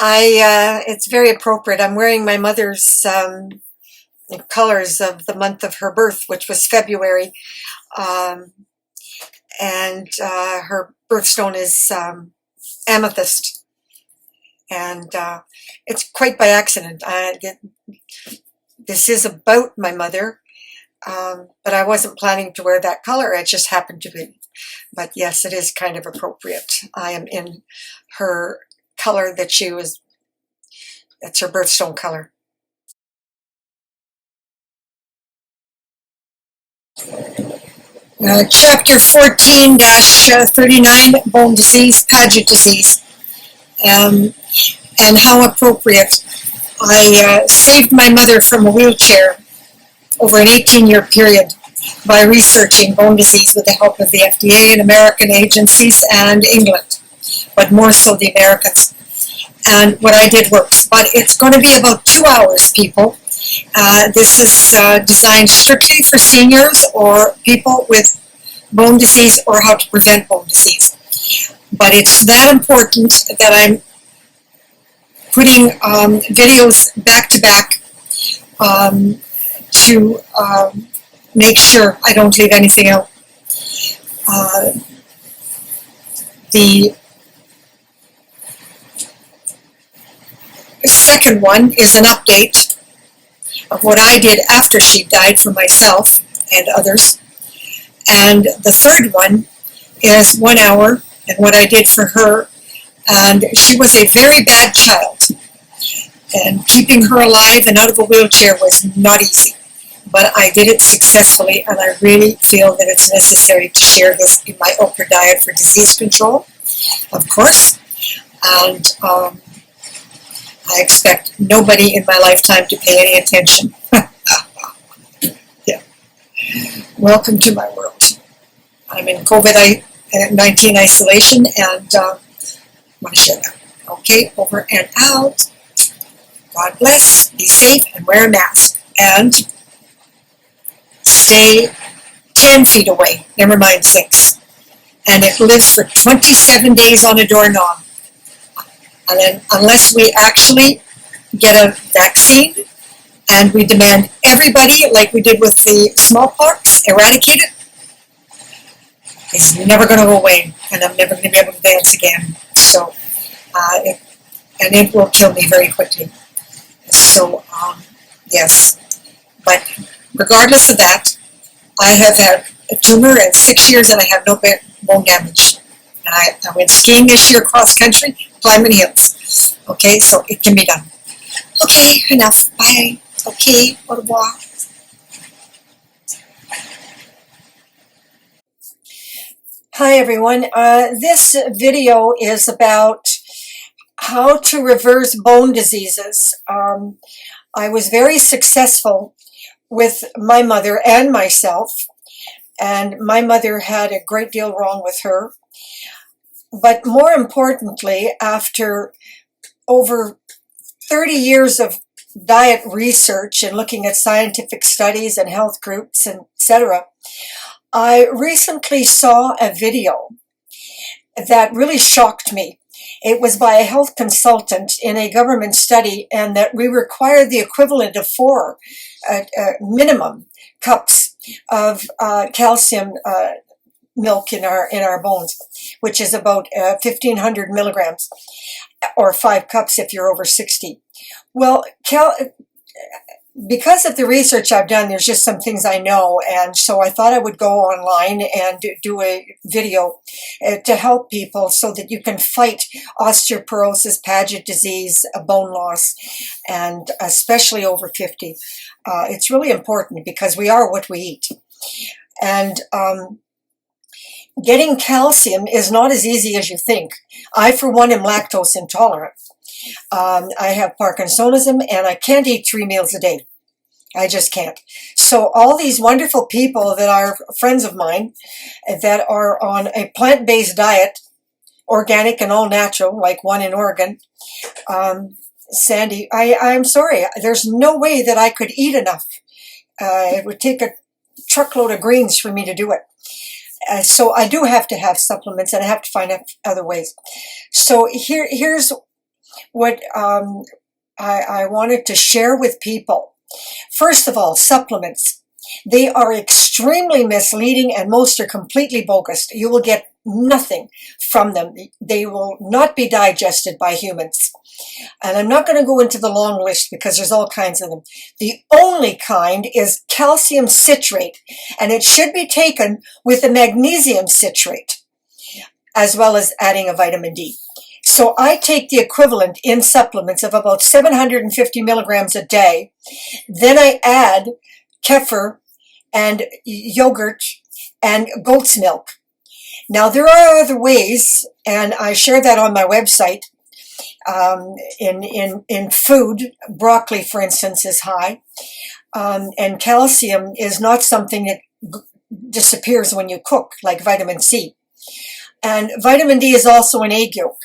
It's very appropriate. I'm wearing my mother's colors of the month of her birth, which was February, um, and her birthstone is amethyst, and it's quite by accident. This is about my mother, but I wasn't planning to wear that color. It just happened to be. But yes, it is kind of appropriate. I am in her color that she was. That's her birthstone color. Chapter 14-39, bone disease, Paget disease, um, and how appropriate. I saved my mother from a wheelchair over an 18-year period by researching bone disease with the help of the FDA and American agencies and England, but more so the Americans. And what I did works. But it's going to be about 2 hours, people. This is designed strictly for seniors or people with bone disease or how to prevent bone disease. But it's that important that I'm putting videos back to back to make sure I don't leave anything out. The second one is an update of what I did after she died for myself and others. And the third one is 1 hour and what I did for her. And she was a very bad child. And keeping her alive and out of a wheelchair was not easy. But I did it successfully, and I really feel that it's necessary to share this in my okra diet for disease control, of course. And I expect nobody in my lifetime to pay any attention. Yeah. Welcome to my world. I'm in COVID-19 isolation, and I want to share that. Okay, over and out. God bless, be safe, and wear a mask. And stay 10 feet away, never mind 6. And it lives for 27 days on a doorknob. And then, unless we actually get a vaccine and we demand everybody, like we did with the smallpox, eradicate it, it's never going to go away. And I'm never going to be able to dance again. So, it will kill me very quickly. So, yes. But regardless of that, I have had a tumor in 6 years and I have no bone damage. And I went skiing this year cross country, climbing hills. Okay, so it can be done. Okay, enough. Bye. Okay, au revoir. Hi everyone. This video is about how to reverse bone diseases. I was very successful with my mother and myself, and my mother had a great deal wrong with her. But more importantly, after over 30 years of diet research and looking at scientific studies and health groups, etc., I recently saw a video that really shocked me. It was by a health consultant in a government study, and that we required the equivalent of 4 minimum cups of calcium milk in our bones, which is about 1,500 milligrams, or 5 cups if you're over 60. Well, because of the research I've done, there's just some things I know, and so I thought I would go online and do a video to help people so that you can fight osteoporosis, Paget disease, bone loss, and especially over 50. It's really important because we are what we eat. And getting calcium is not as easy as you think. I, for one, am lactose intolerant. I have Parkinsonism, and I can't eat 3 meals a day. I just can't. So all these wonderful people that are friends of mine that are on a plant-based diet, organic and all natural, like one in Oregon, Sandy, I'm sorry, there's no way that I could eat enough. It would take a truckload of greens for me to do it. So I do have to have supplements, and I have to find other ways. So here's what I wanted to share with people. First of all, supplements. They are extremely misleading and most are completely bogus. You will get nothing from them. They will not be digested by humans. And I'm not going to go into the long list because there's all kinds of them. The only kind is calcium citrate, and it should be taken with a magnesium citrate, as well as adding a vitamin D. So I take the equivalent in supplements of about 750 milligrams a day. Then I add kefir and yogurt and goat's milk. Now there are other ways, and I share that on my website. In food, broccoli, for instance, is high, and calcium is not something that disappears when you cook, like vitamin C. And vitamin D is also an egg yolk.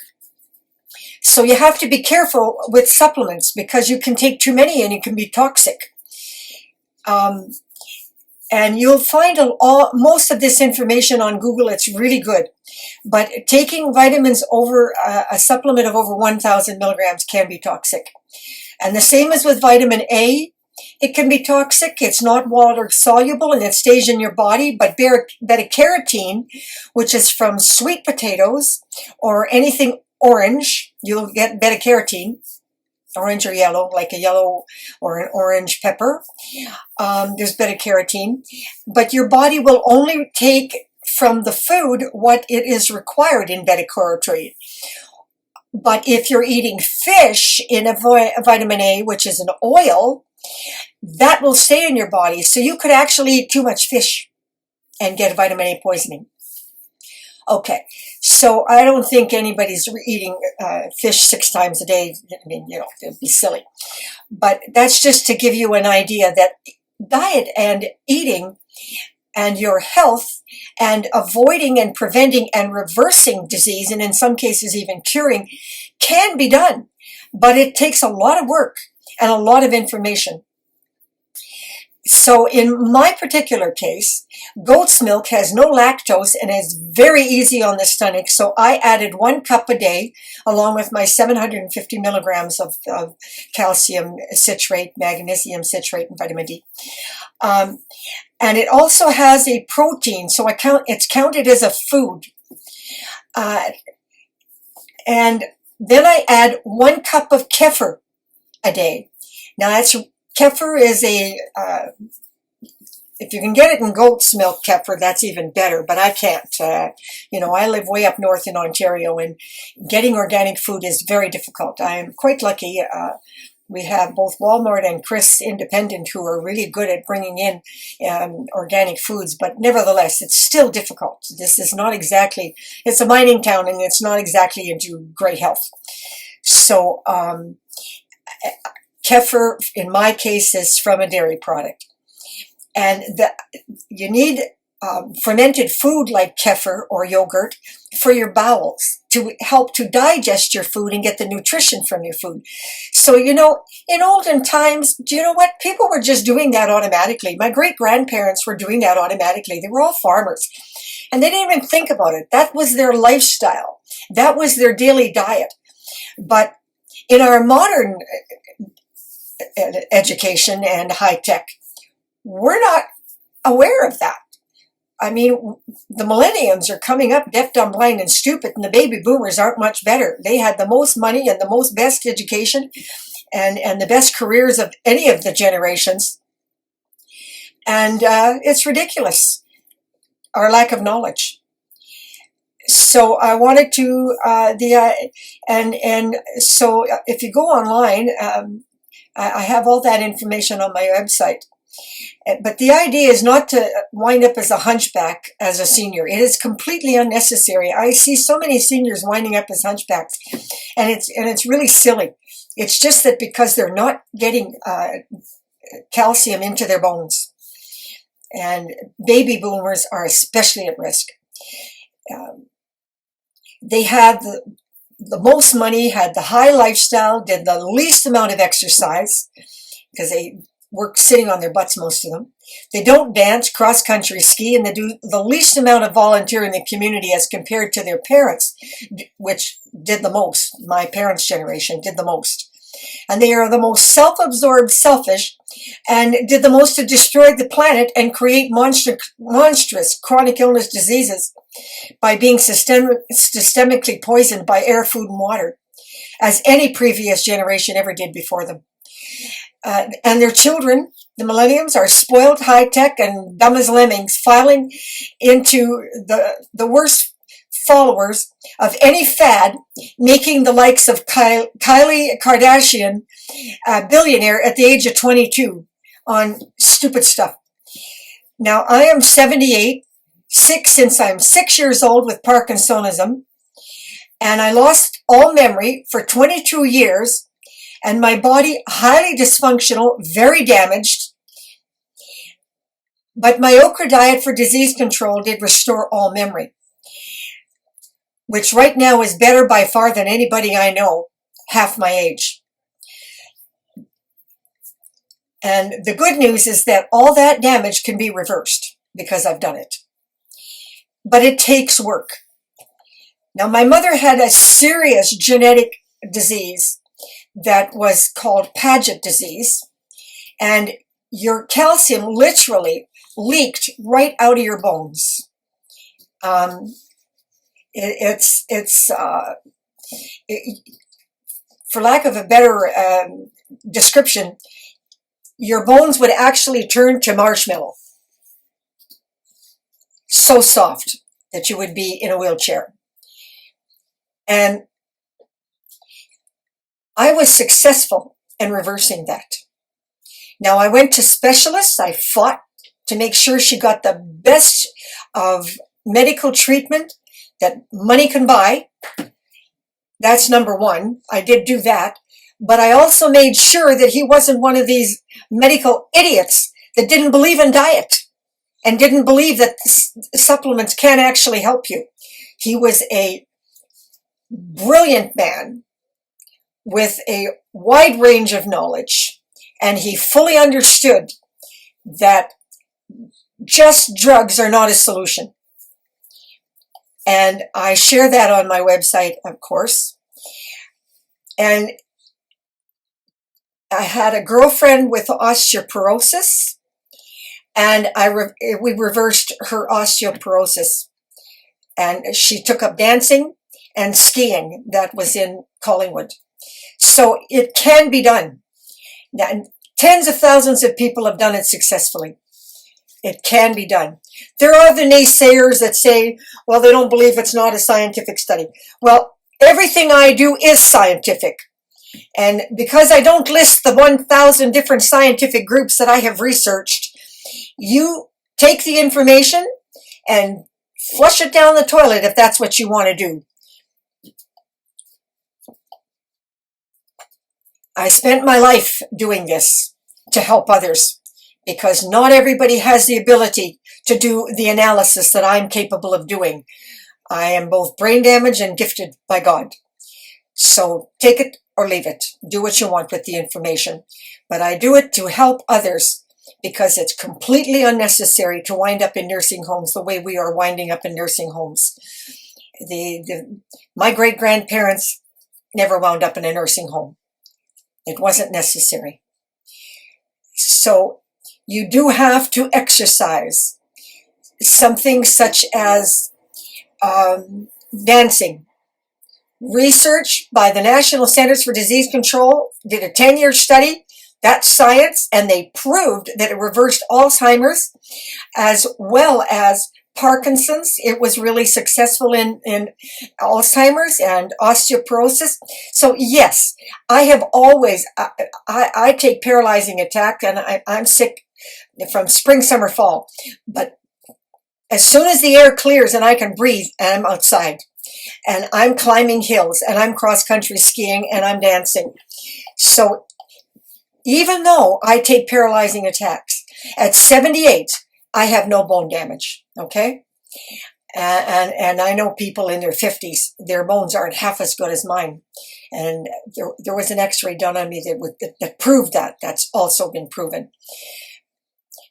So you have to be careful with supplements because you can take too many and it can be toxic. And you'll find most of this information on Google. It's really good. But taking vitamins over a supplement of over 1,000 milligrams can be toxic. And the same as with vitamin A. It can be toxic. It's not water soluble and it stays in your body. But beta-carotene, which is from sweet potatoes or anything orange, you'll get beta-carotene. Orange or yellow, like a yellow or an orange pepper. There's beta-carotene. But your body will only take from the food what it is required in beta-carotene. But if you're eating fish in a vitamin A, which is an oil, that will stay in your body. So you could actually eat too much fish and get vitamin A poisoning. Okay, so I don't think anybody's eating fish 6 times a day. I mean, it'd be silly. But that's just to give you an idea that diet and eating and your health and avoiding and preventing and reversing disease, and in some cases even curing, can be done. But it takes a lot of work and a lot of information. So in my particular case, goat's milk has no lactose and is very easy on the stomach. So I added 1 cup a day along with my 750 milligrams of calcium citrate, magnesium citrate, and vitamin D. And it also has a protein, so it's counted as a food. And then I add 1 cup of kefir a day. Now kefir is if you can get it in goat's milk kefir, that's even better, but I can't. I live way up north in Ontario, and getting organic food is very difficult. I am quite lucky. We have both Walmart and Chris Independent who are really good at bringing in organic foods, but nevertheless, it's still difficult. This is not exactly, it's a mining town, and it's not exactly into great health. So, kefir, in my case, is from a dairy product. And you need fermented food like kefir or yogurt for your bowels to help to digest your food and get the nutrition from your food. So, in olden times, do you know what? People were just doing that automatically. My great-grandparents were doing that automatically. They were all farmers. And they didn't even think about it. That was their lifestyle. That was their daily diet. But in our modern education and high tech, we're not aware of that. I mean, the millenniums are coming up deaf, dumb, blind, and stupid, and the baby boomers aren't much better. They had the most money and the most best education and the best careers of any of the generations. And it's ridiculous, our lack of knowledge. So I wanted to, so if you go online, I have all that information on my website. But the idea is not to wind up as a hunchback as a senior. It is completely unnecessary. I see so many seniors winding up as hunchbacks, and it's really silly. It's just that because they're not getting calcium into their bones, and baby boomers are especially at risk. They had the most money, had the high lifestyle, did the least amount of exercise because they work sitting on their butts, most of them. They don't dance, cross-country ski, and they do the least amount of volunteer in the community as compared to their parents, which did the most. My parents' generation did the most. And they are the most self-absorbed, selfish, and did the most to destroy the planet and create monstrous chronic illness diseases by being systemically poisoned by air, food, and water, as any previous generation ever did before them. And their children, the millenniums, are spoiled, high-tech, and dumb as lemmings, filing into the worst followers of any fad, making the likes of Kylie Kardashian a billionaire at the age of 22 on stupid stuff. Now, I am 78, since I'm 6 years old with Parkinsonism, and I lost all memory for 22 years, and my body highly dysfunctional, very damaged. But my okra diet for disease control did restore all memory, which right now is better by far than anybody I know, half my age. And the good news is that all that damage can be reversed because I've done it. But it takes work. Now, my mother had a serious genetic disease that was called Paget disease, and your calcium literally leaked right out of your bones. For lack of a better description, your bones would actually turn to marshmallow. So soft that you would be in a wheelchair. And I was successful in reversing that. Now, I went to specialists. I fought to make sure she got the best of medical treatment that money can buy. That's number one. I did do that. But I also made sure that he wasn't one of these medical idiots that didn't believe in diet and didn't believe that supplements can actually help you. He was a brilliant man with a wide range of knowledge, and he fully understood that just drugs are not a solution. And I share that on my website, of course. And I had a girlfriend with osteoporosis, and we reversed her osteoporosis. And she took up dancing and skiing. That was in Collingwood. So it can be done. Now, tens of thousands of people have done it successfully. It can be done. There are the naysayers that say, well, they don't believe it's not a scientific study. Well, everything I do is scientific. And because I don't list the 1,000 different scientific groups that I have researched, you take the information and flush it down the toilet if that's what you want to do. I spent my life doing this to help others because not everybody has the ability to do the analysis that I'm capable of doing. I am both brain damaged and gifted by God. So take it or leave it. Do what you want with the information. But I do it to help others because it's completely unnecessary to wind up in nursing homes the way we are winding up in nursing homes. My great-grandparents never wound up in a nursing home. It wasn't necessary. So you do have to exercise something such as dancing. Research by the National Centers for Disease Control did a 10-year study. That's science, and they proved that it reversed Alzheimer's as well as Parkinson's. It was really successful in Alzheimer's and osteoporosis. So yes, I have always, I take paralyzing attack, and I'm sick from spring, summer, fall. But as soon as the air clears and I can breathe, and I'm outside, and I'm climbing hills, and I'm cross-country skiing, and I'm dancing. So even though I take paralyzing attacks, at 78, I have no bone damage, okay? And I know people in their 50s, their bones aren't half as good as mine. And there was an x-ray done on me that proved that. That's also been proven.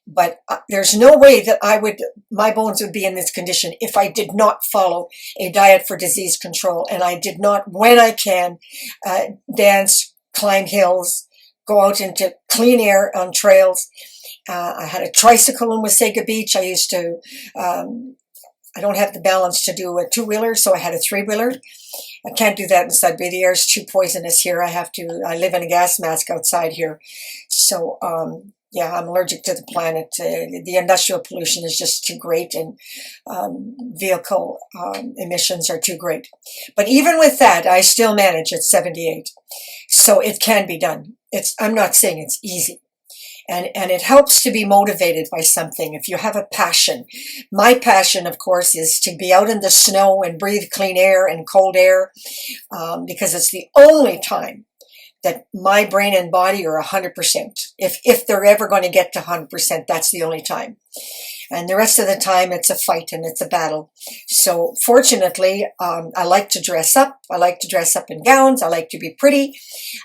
But there's no way that I would my bones would be in this condition if I did not follow a diet for disease control, and I did not, when I can, dance, climb hills, go out into clean air on trails. I had a tricycle in Wasaga Beach. I used to, I don't have the balance to do a two-wheeler, so I had a three-wheeler. I can't do that in Sudbury. The air is too poisonous here. I live in a gas mask outside here. So, yeah, I'm allergic to the planet. The industrial pollution is just too great, and vehicle emissions are too great. But even with that, I still manage at 78. So it can be done. I'm not saying it's easy. And it helps to be motivated by something. If you have a passion, my passion, of course, is to be out in the snow and breathe clean air and cold air, because it's the only time that my brain and body are 100%. If they're ever going to get to 100%, that's the only time. And the rest of the time, it's a fight and it's a battle. So fortunately, I like to dress up. I like to dress up in gowns. I like to be pretty.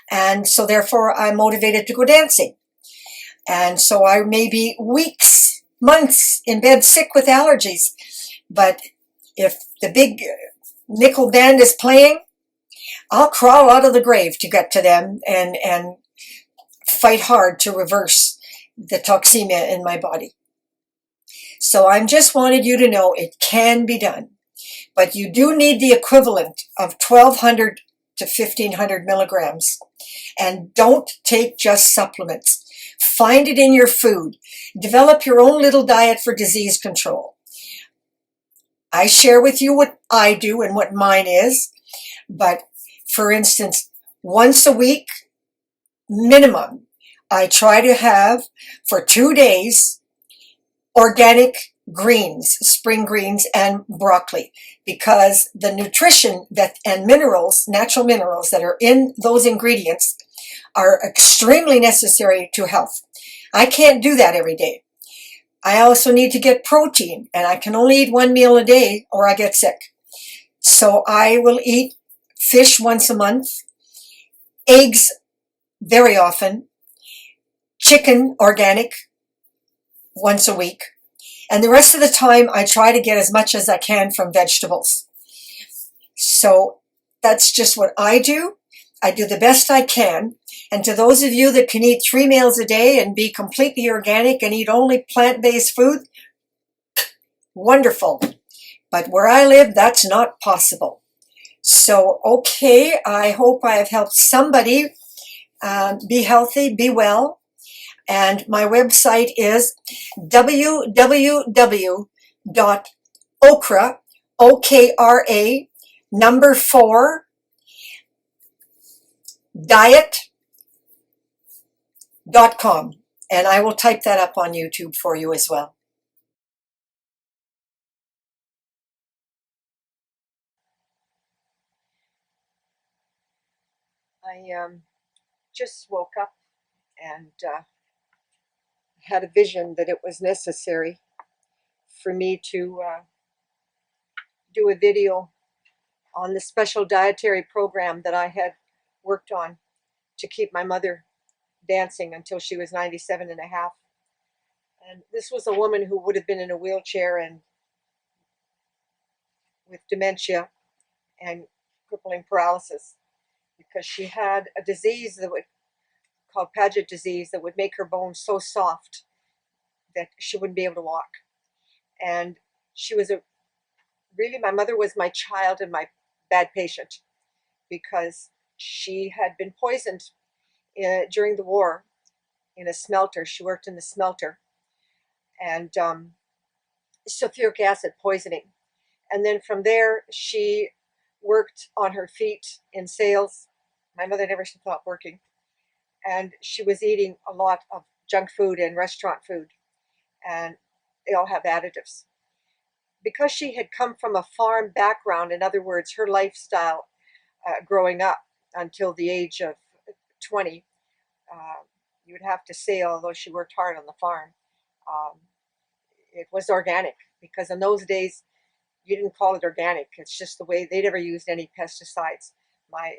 And so therefore, I'm motivated to go dancing. And so I may be weeks, months in bed sick with allergies. But if the big nickel band is playing, I'll crawl out of the grave to get to them and fight hard to reverse the toxemia in my body. So I just wanted you to know it can be done. But you do need the equivalent of 1,200 to 1,500 milligrams. And don't take just supplements. Find it in your food. Develop your own little diet for disease control. I share with you what I do and what mine is. But for instance, once a week, minimum, I try to have for 2 days organic greens, spring greens, and broccoli, because the nutrition and minerals, natural minerals that are in those ingredients are extremely necessary to health. I can't do that every day. I also need to get protein, and I can only eat one meal a day or I get sick. So I will eat fish once a month, eggs very often, chicken organic once a week, and the rest of the time I try to get as much as I can from vegetables. So that's just what I do. I do the best I can. And to those of you that can eat 3 meals a day and be completely organic and eat only plant-based food, wonderful. But where I live, that's not possible. So, okay, I hope I have helped somebody be healthy, be well. And my website is www.okra, OKRA, number 4, diet.com. And I will type that up on YouTube for you as well. I just woke up and had a vision that it was necessary for me to do a video on the special dietary program that I had worked on to keep my mother dancing until she was 97 and a half. And this was a woman who would have been in a wheelchair and with dementia and crippling paralysis, because she had a disease called Paget disease that would make her bones so soft that she wouldn't be able to walk. And she was my mother was my child and my bad patient, because she had been poisoned during the war in a smelter. She worked in the smelter, and sulfuric acid poisoning. And then from there, she worked on her feet in sales. My mother never stopped working. And she was eating a lot of junk food and restaurant food. And they all have additives. Because she had come from a farm background, in other words, her lifestyle growing up until the age of 20, you would have to say, although she worked hard on the farm, it was organic, because in those days, you didn't call it organic. It's just the way. They never used any pesticides. My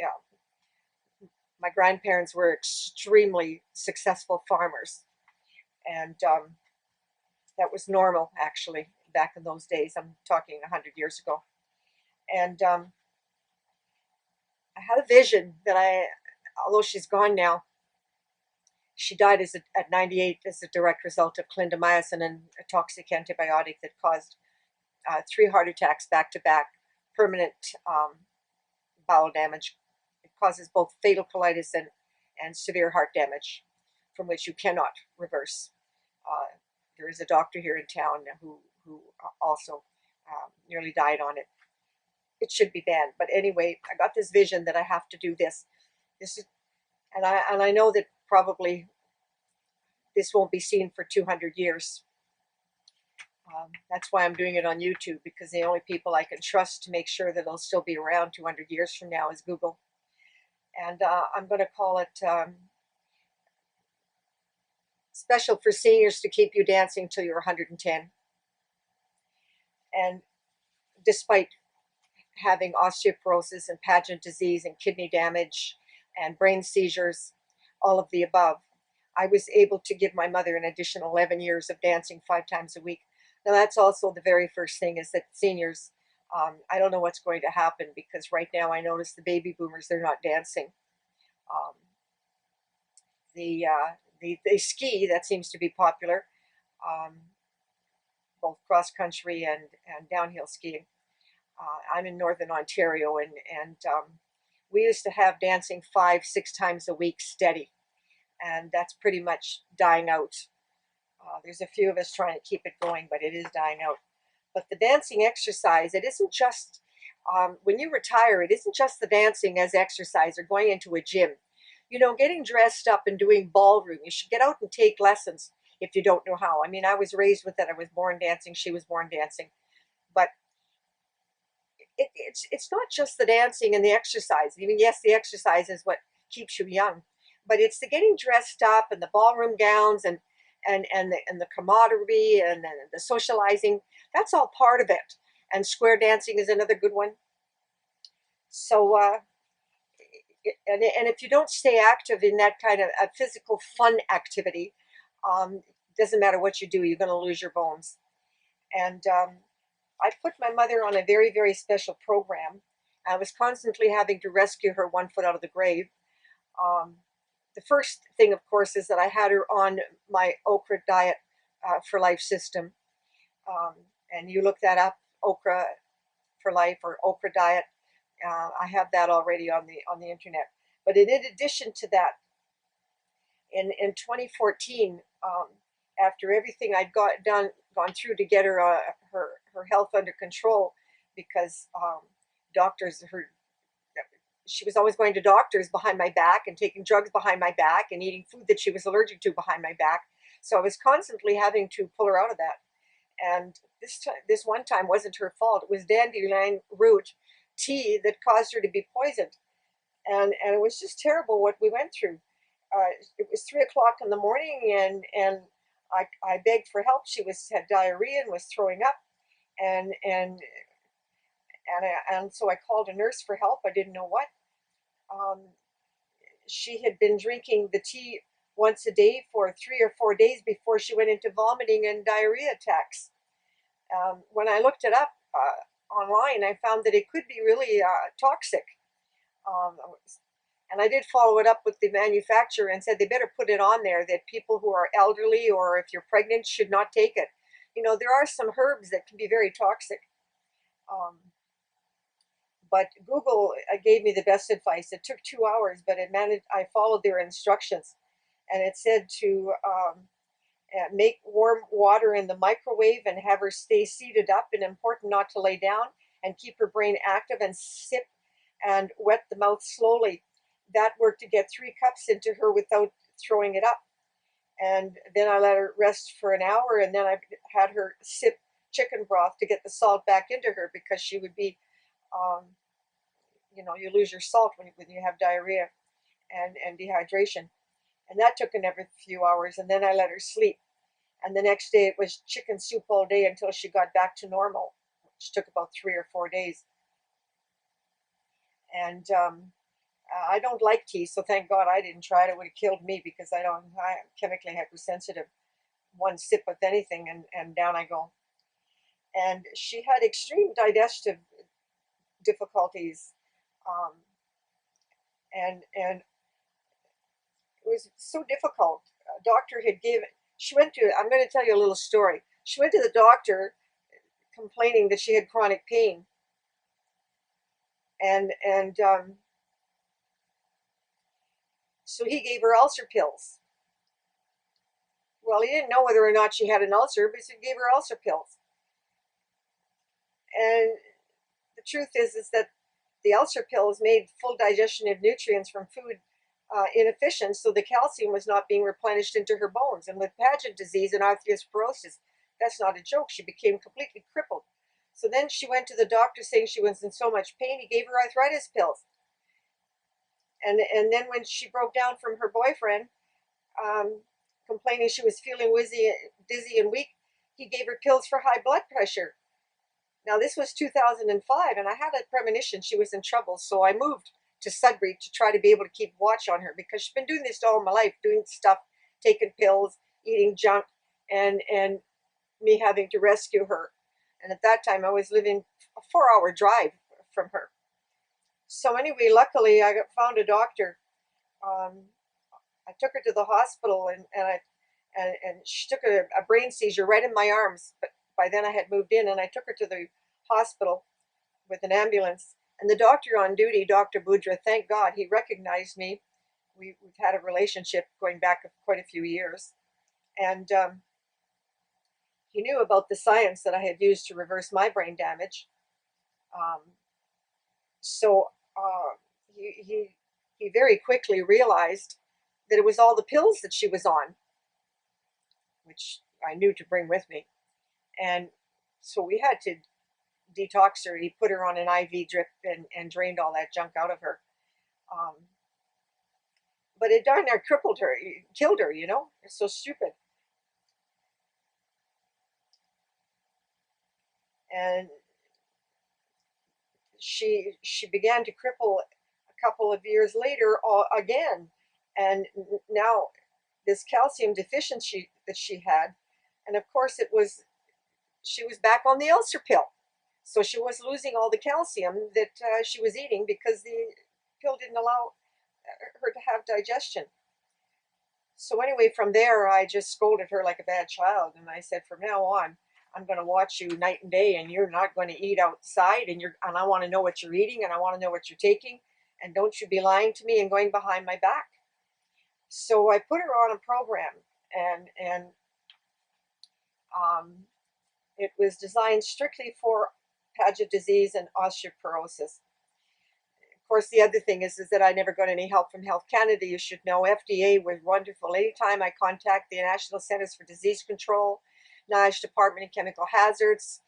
grandparents were extremely successful farmers, and that was normal, actually. back in those days. I'm talking 100 years ago. And I had a vision that although she's gone now, she died at 98 as a direct result of clindamycin, and a toxic antibiotic that caused 3 heart attacks back to back, permanent bowel damage. It causes both fatal colitis and severe heart damage, from which you cannot reverse. There is a doctor here in town who also nearly died on it. It should be banned. But anyway, I got this vision that I have to do this. This is, and I know that probably this won't be seen for 200 years. That's why I'm doing it on YouTube, because the only people I can trust to make sure that they'll still be around 200 years from now is Google. And I'm going to call it Special for Seniors to Keep You Dancing Till You're 110. And despite having osteoporosis and Paget disease and kidney damage and brain seizures, all of the above, I was able to give my mother an additional 11 years of dancing 5 times a week. Now that's also the very first thing, is that seniors, I don't know what's going to happen, because right now I notice the baby boomers, they're not dancing. The ski, that seems to be popular, both cross country and downhill skiing. I'm in Northern Ontario, and we used to have dancing 5-6 times a week steady, and that's pretty much dying out. There's a few of us trying to keep it going, but it is dying out. But the dancing exercise, it isn't just, when you retire, it isn't just the dancing as exercise or going into a gym. You know, getting dressed up and doing ballroom. You should get out and take lessons if you don't know how. I mean, I was raised with it. I was born dancing. She was born dancing. But it's not just the dancing and the exercise. I mean, yes, the exercise is what keeps you young, but it's the getting dressed up and the ballroom gowns and the camaraderie and the socializing. That's all part of it. And square dancing is another good one. So, and if you don't stay active in that kind of a physical fun activity, doesn't matter what you do, you're going to lose your bones. And I put my mother on a very, very special program. I was constantly having to rescue her 1 foot out of the grave. The first thing, of course, is that I had her on my okra diet for life system. And you look that up, okra for life or okra diet. I have that already on the internet. But in addition to that, in 2014, after everything I'd gone through to get her her health under control, because she was always going to doctors behind my back and taking drugs behind my back and eating food that she was allergic to behind my back. So I was constantly having to pull her out of that. And this one time wasn't her fault. It was dandelion root tea that caused her to be poisoned. And it was just terrible what we went through. It was 3 o'clock in the morning, and I begged for help. She had diarrhea and was throwing up, and so I called a nurse for help. I didn't know what. She had been drinking the tea once a day for 3 or 4 days before she went into vomiting and diarrhea attacks. When I looked it up online, I found that it could be really toxic. And I did follow it up with the manufacturer and said they better put it on there that people who are elderly or if you're pregnant should not take it. You know, there are some herbs that can be very toxic. But Google gave me the best advice. It took 2 hours, but I followed their instructions. And it said to make warm water in the microwave and have her stay seated up, and important not to lay down, and keep her brain active and sip and wet the mouth slowly. That worked to get 3 cups into her without throwing it up. And then I let her rest for an hour, and then I had her sip chicken broth to get the salt back into her, because she would be, you lose your salt when you have diarrhea and dehydration. And that took another few hours, and then I let her sleep. And the next day it was chicken soup all day until she got back to normal, which took about 3 or 4 days. And I don't like tea, so thank God I didn't try it. It would have killed me, because I'm chemically hypersensitive. One sip of anything and down I go. and she had extreme digestive difficulties, um, and it was so difficult. A doctor had given. She went to. I'm going to tell you a little story. She went to the doctor complaining that she had chronic pain, and so he gave her ulcer pills. Well, he didn't know whether or not she had an ulcer, but he gave her ulcer pills. And the truth is that the ulcer pills made full digestion of nutrients from food inefficient, so the calcium was not being replenished into her bones. And with Paget disease and osteoporosis, that's not a joke. She became completely crippled. So then she went to the doctor saying she was in so much pain. He gave her arthritis pills. And then when she broke down from her boyfriend, um, complaining she was feeling dizzy and weak, he gave her pills for high blood pressure. Now, this was 2005, and I had a premonition she was in trouble, so I moved to Sudbury to try to be able to keep watch on her because she's been doing this all my life, doing stuff, taking pills, eating junk, and me having to rescue her. And at that time, I was living a 4-hour drive from her. So anyway, luckily, found a doctor. Um, I took her to the hospital, and she took a brain seizure right in my arms. But by then I had moved in, and I took her to the hospital with an ambulance. And the doctor on duty, Dr. Budra, thank God, he recognized me. We've had a relationship going back quite a few years. And he knew about the science that I had used to reverse my brain damage. Um, so he very quickly realized that it was all the pills that she was on, which I knew to bring with me. And so we had to detox her. He put her on an IV drip and drained all that junk out of her. Um, but it darn near crippled her, killed her, you know? It's so stupid. And she began to cripple a couple of years later again. And now this calcium deficiency that she had, and of course she was back on the ulcer pill. So she was losing all the calcium that she was eating because the pill didn't allow her to have digestion. So anyway, from there, I just scolded her like a bad child, and I said, from now on, I'm going to watch you night and day, and you're not going to eat outside, and I want to know what you're eating, and I want to know what you're taking, and don't you be lying to me and going behind my back. So I put her on a program, and um, it was designed strictly for Paget disease and osteoporosis. Of course, the other thing is that I never got any help from Health Canada. You should know FDA was wonderful. Anytime I contact the National Centers for Disease Control, NIOSH Department of Chemical Hazards,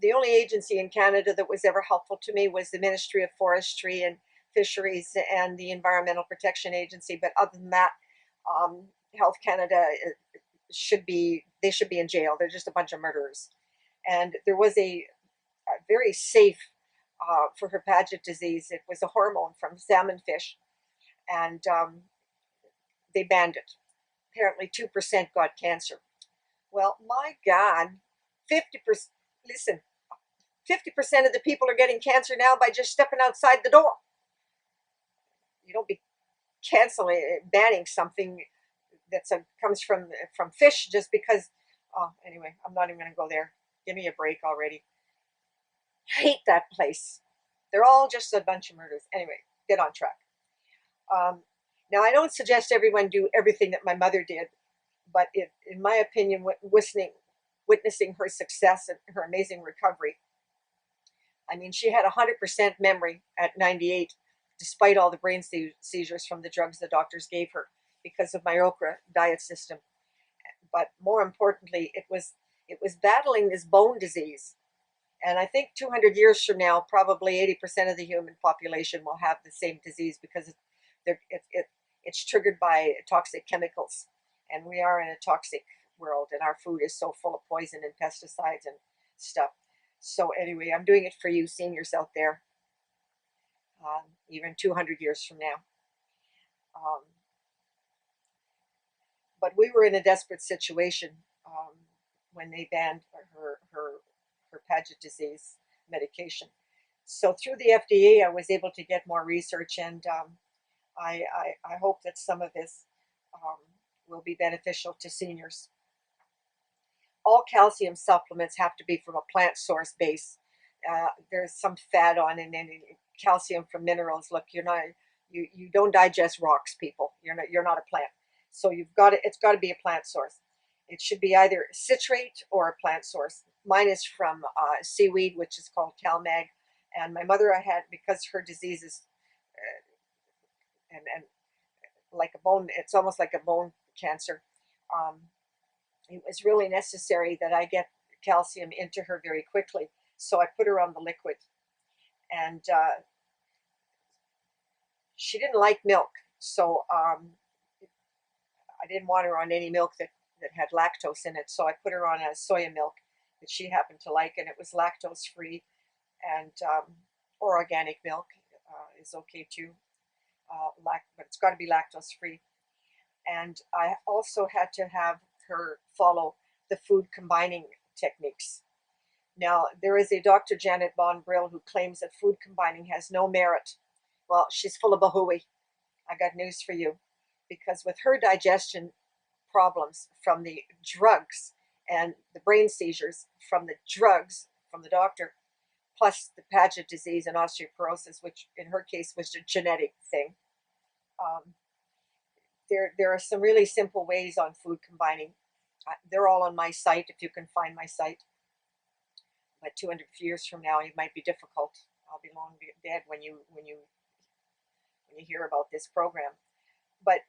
the only agency in Canada that was ever helpful to me was the Ministry of Forestry and Fisheries and the Environmental Protection Agency. But other than that, Health Canada should be in jail. They're just a bunch of murderers. And there was a very safe for her Paget disease. It was a hormone from salmon fish, and they banned it. Apparently, 2% got cancer. Well, my God, 50%. Listen, 50% of the people are getting cancer now by just stepping outside the door. You don't be banning something that comes from fish just because. Oh, anyway, I'm not even going to go there. Give me a break already. Hate that place. They're all just a bunch of murders. Anyway, get on track. Um, Now, I don't suggest everyone do everything that my mother did, but in my opinion, witnessing her success and her amazing recovery, I mean, she had 100% memory at 98, despite all the brain seizures from the drugs the doctors gave her because of my okra diet system. But more importantly, it was battling this bone disease. And I think 200 years from now, probably 80% of the human population will have the same disease because it's triggered by toxic chemicals. And we are in a toxic world, and our food is so full of poison and pesticides and stuff. So anyway, I'm doing it for you seniors out there, even 200 years from now. Um, but we were in a desperate situation when they banned her her Paget disease medication. So through the FDA, I was able to get more research, and I hope that some of this um, will be beneficial to seniors. All calcium supplements have to be from a plant source base. There's some fat on it, and calcium from minerals. Look, you don't digest rocks, people. You're not a plant. So it's got to be a plant source. It should be either citrate or a plant source. Mine is from seaweed, which is called CalMag, and my mother I had because her disease is and like a bone. It's almost like a bone cancer. Um, it was really necessary that I get calcium into her very quickly. So I put her on the liquid, and she didn't like milk. So I didn't want her on any milk that had lactose in it. So I put her on a soya milk that she happened to like, and it was lactose free, and or organic milk is okay too. But it's got to be lactose free. And I also had to have her follow the food combining techniques. Now, there is a Dr. Janet Von Brill who claims that food combining has no merit. Well, she's full of bahooey. I got news for you. Because with her digestion problems from the drugs and the brain seizures from the drugs from the doctor, plus the Paget disease and osteoporosis, which in her case was a genetic thing, um, there are some really simple ways on food combining. They're all on my site if you can find my site. But 200 years from now, it might be difficult. I'll be long dead when you hear about this program. But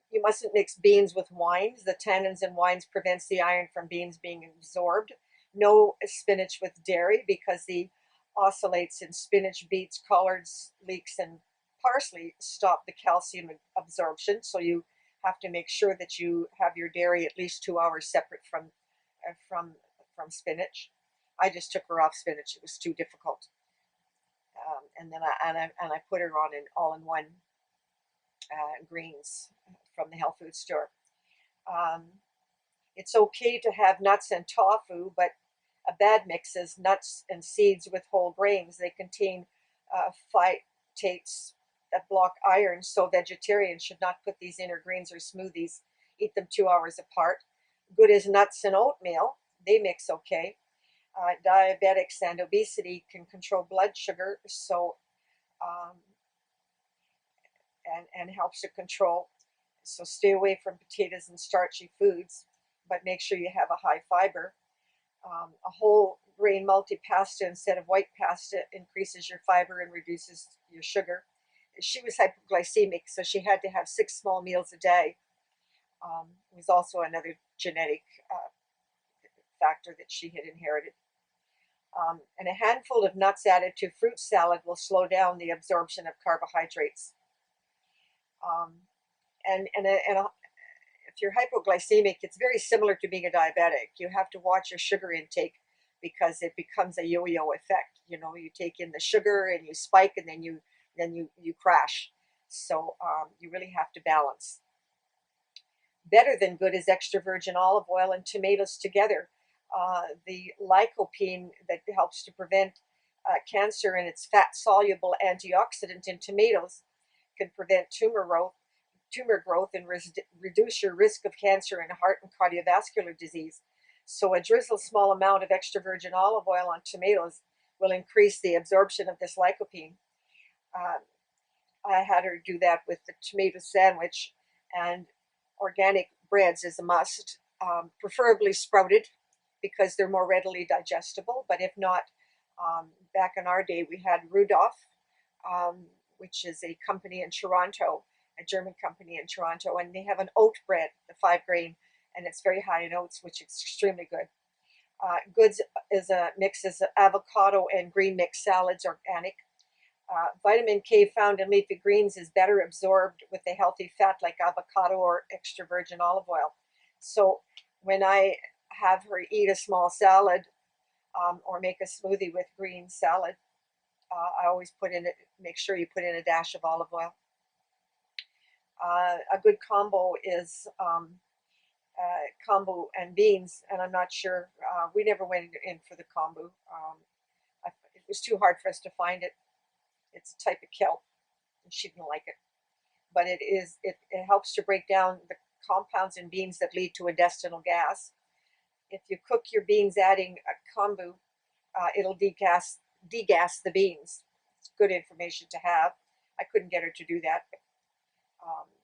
you mustn't mix beans with wines. The tannins in wines prevents the iron from beans being absorbed. No spinach with dairy because the oxalates in spinach, beets, collards, leeks, and parsley stop the calcium absorption. So you have to make sure that you have your dairy at least 2 hours separate from spinach. I just took her off spinach; it was too difficult. And then I put her on an all-in-one greens from the health food store. Um, it's okay to have nuts and tofu, but a bad mix is nuts and seeds with whole grains. They contain phytates that block iron, so vegetarians should not put these in their greens or smoothies. Eat them 2 hours apart. Good is nuts and oatmeal. They mix okay. Diabetics and obesity can control blood sugar, so um, and helps to control. So stay away from potatoes and starchy foods, but make sure you have a high fiber. A whole grain multi pasta instead of white pasta increases your fiber and reduces your sugar. She was hypoglycemic, so she had to have 6 small meals a day. It was also another genetic factor that she had inherited. And a handful of nuts added to fruit salad will slow down the absorption of carbohydrates. Um, and if you're hypoglycemic, it's very similar to being a diabetic. You have to watch your sugar intake because it becomes a yo-yo effect. You take in the sugar and you spike, and then you crash. So you really have to balance. Better than good is extra virgin olive oil and tomatoes together. The lycopene that helps to prevent cancer, and its fat-soluble antioxidant in tomatoes can prevent tumor growth and reduce your risk of cancer and heart and cardiovascular disease. So a drizzle small amount of extra virgin olive oil on tomatoes will increase the absorption of this lycopene. Uh, I had her do that with the tomato sandwich, and organic breads is a must, preferably sprouted because they're more readily digestible. But if not, back in our day, we had Rudolph, which is a company in Toronto, a German company in Toronto, and they have an oat bread, the 5 grain, and it's very high in oats, which is extremely good. Goods is a mix is avocado and green mix salads, organic. Vitamin K found in leafy greens is better absorbed with a healthy fat like avocado or extra virgin olive oil. So when I have her eat a small salad or make a smoothie with green salad, I always make sure you put in a dash of olive oil. A good combo is kombu and beans, and I'm not sure. We never went in for the kombu. It was too hard for us to find it. It's a type of kelp, and she didn't like it. But it helps to break down the compounds in beans that lead to intestinal gas. If you cook your beans adding a kombu, it'll degas the beans. It's good information to have. I couldn't get her to do that.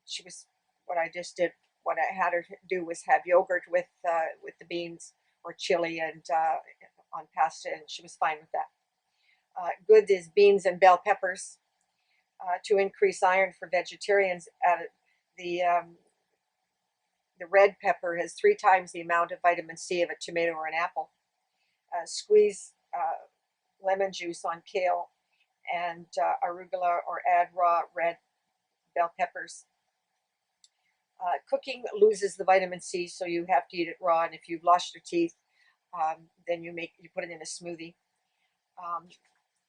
She was what I just did. What I had her do was have yogurt with the beans or chili and on pasta, and she was fine with that. Good is beans and bell peppers to increase iron for vegetarians. The um, the red pepper has 3 times the amount of vitamin C of a tomato or an apple. Squeeze lemon juice on kale and arugula, or add raw red bell peppers. Cooking loses the vitamin C, so you have to eat it raw. And if you've lost your teeth, then you put it in a smoothie.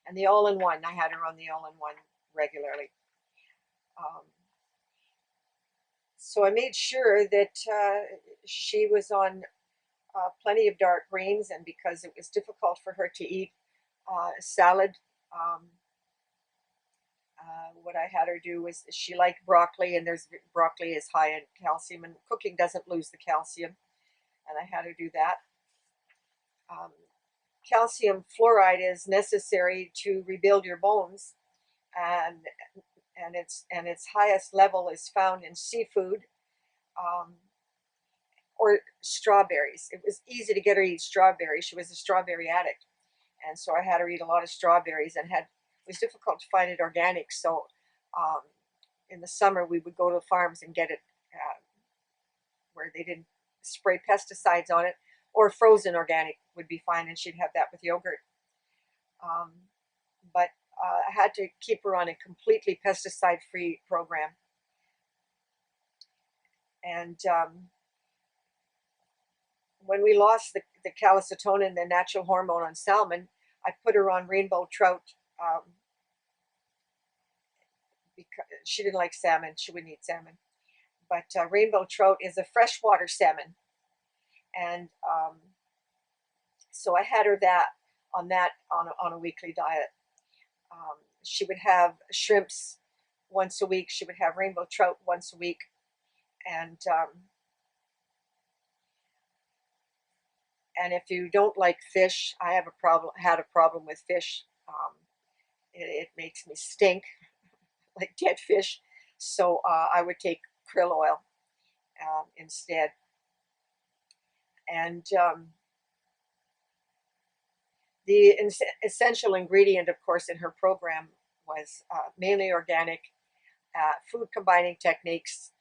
And the all-in-one, I had her on the all-in-one regularly. So I made sure that she was on plenty of dark greens, and because it was difficult for her to eat salad, what I had her do was, she liked broccoli, and broccoli is high in calcium, and cooking doesn't lose the calcium, and I had her do that. Calcium fluoride is necessary to rebuild your bones, and its highest level is found in seafood or strawberries. It was easy to get her to eat strawberries. She was a strawberry addict, and so I had her eat a lot of strawberries, and it was difficult to find it organic. So in the summer we would go to farms and get it where they didn't spray pesticides on it, or frozen organic would be fine, and she'd have that with yogurt. But I had to keep her on a completely pesticide-free program. And when we lost the calcitonin, the natural hormone on salmon, I put her on rainbow trout because she didn't like salmon. She wouldn't eat salmon. But rainbow trout is a freshwater salmon. And so I had her on a weekly diet. She would have shrimps once a week. She would have rainbow trout once a week. And if you don't like fish, I had a problem with fish. It makes me stink like dead fish. So I would take krill oil instead. And the essential ingredient, of course, in her program was mainly organic, food combining techniques,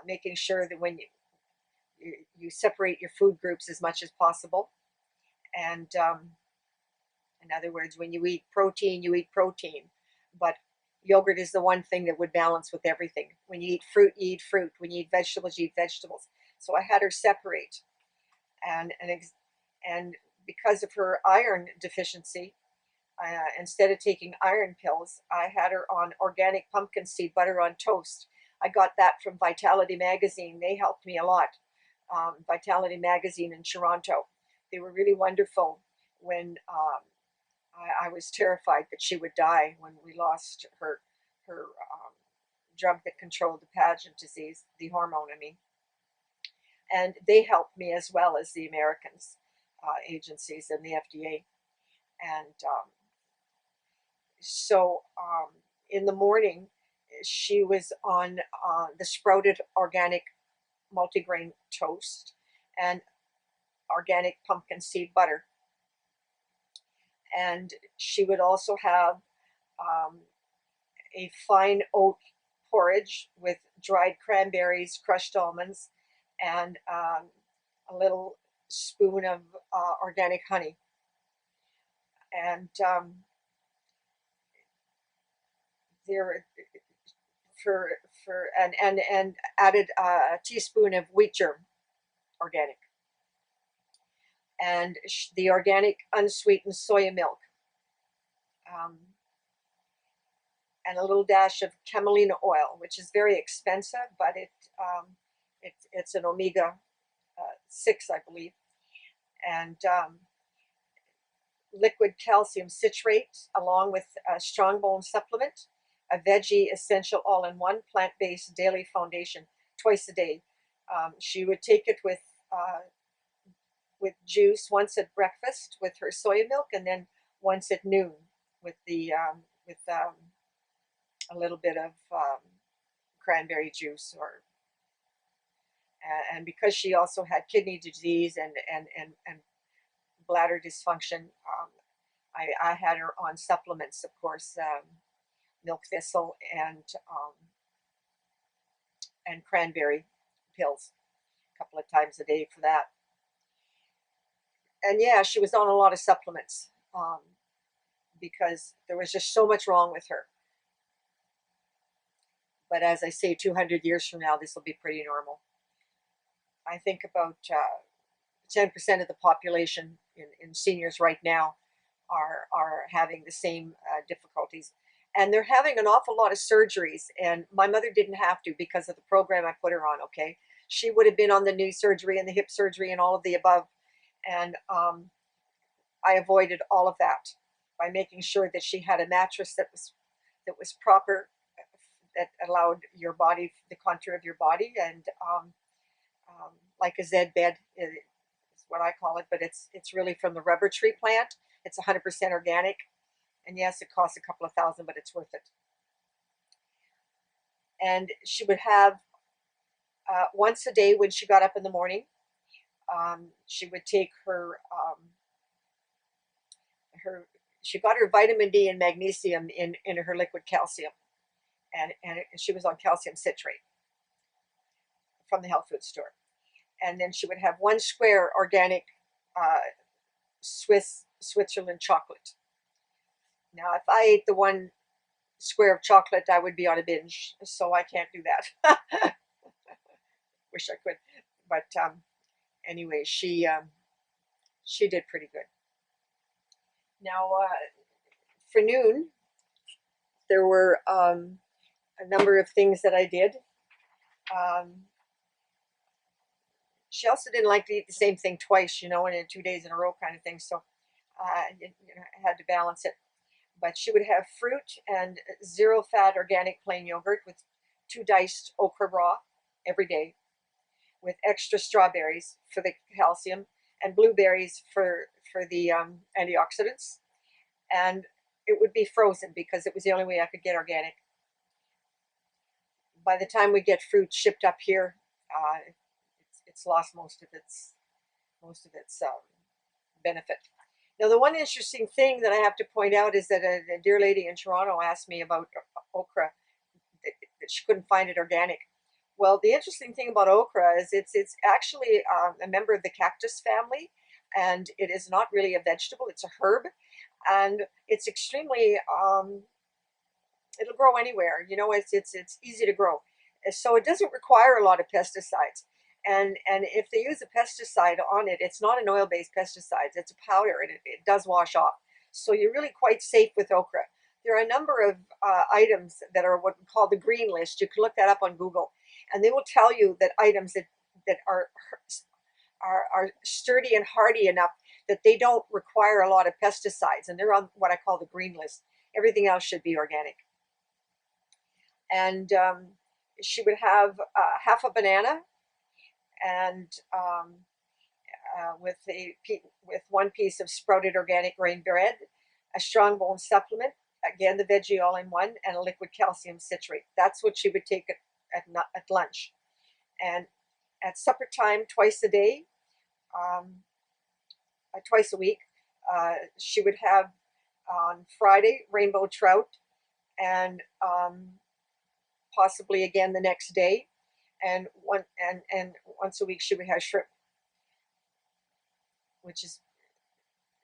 making sure that when you separate your food groups as much as possible. And in other words, when you eat protein, you eat protein. But yogurt is the one thing that would balance with everything. When you eat fruit, you eat fruit. When you eat vegetables, you eat vegetables. So I had her separate. And because of her iron deficiency, instead of taking iron pills, I had her on organic pumpkin seed butter on toast. I got that from Vitality Magazine. They helped me a lot. Vitality Magazine in Toronto. They were really wonderful when I was terrified that she would die when we lost her drug that controlled the pageant disease, the hormone, I mean. And they helped me as well as the Americans agencies and the FDA. And so in the morning, she was on the sprouted organic multigrain toast and organic pumpkin seed butter. And she would also have a fine oat porridge with dried cranberries, crushed almonds, and a little spoon of organic honey. And there and added a teaspoon of wheat germ, organic, and the organic unsweetened soya milk, and a little dash of camelina oil, which is very expensive, but it's an omega 6, I believe, and liquid calcium citrate, along with a strong bone supplement, a veggie essential all-in-one plant-based daily foundation twice a day. She would take it with juice once at breakfast with her soy milk, and then once at noon with the with a little bit of cranberry juice. Or and because she also had kidney disease and bladder dysfunction, I had her on supplements, of course, milk thistle and cranberry pills a couple of times a day for that. And yeah, she was on a lot of supplements because there was just so much wrong with her. But as I say, 200 years from now, this will be pretty normal. I think about 10% of the population in seniors right now are having the same difficulties. And they're having an awful lot of surgeries. And my mother didn't have to because of the program I put her on, okay? She would have been on the knee surgery and the hip surgery and all of the above. And I avoided all of that by making sure that she had a mattress that was proper, that allowed your body, the contour of your body, and like a Z bed is what I call it, but it's really from the rubber tree plant. It's 100% organic, and yes, it costs a couple of thousand, but it's worth it. And she would have once a day when she got up in the morning. She would take she got her vitamin D and magnesium in her liquid calcium, and she was on calcium citrate from the health food store. And then she would have 1 square organic Switzerland chocolate. Now, if I ate the 1 square of chocolate, I would be on a binge, so I can't do that. Wish I could, but anyway, she did pretty good. Now, for noon, there were a number of things that I did. She also didn't like to eat the same thing twice, and in 2 days in a row kind of thing. So I had to balance it. But she would have fruit and 0-fat organic plain yogurt with 2 diced okra raw every day, with extra strawberries for the calcium and blueberries for the antioxidants. And it would be frozen because it was the only way I could get organic. By the time we get fruit shipped up here, it's lost most of its benefit. Now, the one interesting thing that I have to point out is that a dear lady in Toronto asked me about okra, that she couldn't find it organic. Well, the interesting thing about okra is it's actually a member of the cactus family, and it is not really a vegetable. It's a herb, and it's extremely it'll grow anywhere. It's easy to grow, so it doesn't require a lot of pesticides. And if they use a pesticide on it, it's not an oil-based pesticide. It's a powder, and it does wash off. So you're really quite safe with okra. There are a number of items that are what we call the green list. You can look that up on Google, and they will tell you that items that are sturdy and hardy enough that they don't require a lot of pesticides, and they're on what I call the green list. Everything else should be organic. And she would have half a banana, and with 1 piece of sprouted organic grain bread, a strong bone supplement, again the veggie all-in-one, and a liquid calcium citrate. That's what she would take at lunch. And at supper time, twice a day, twice a week, she would have on Friday rainbow trout, and possibly again the next day. And once a week she would have shrimp,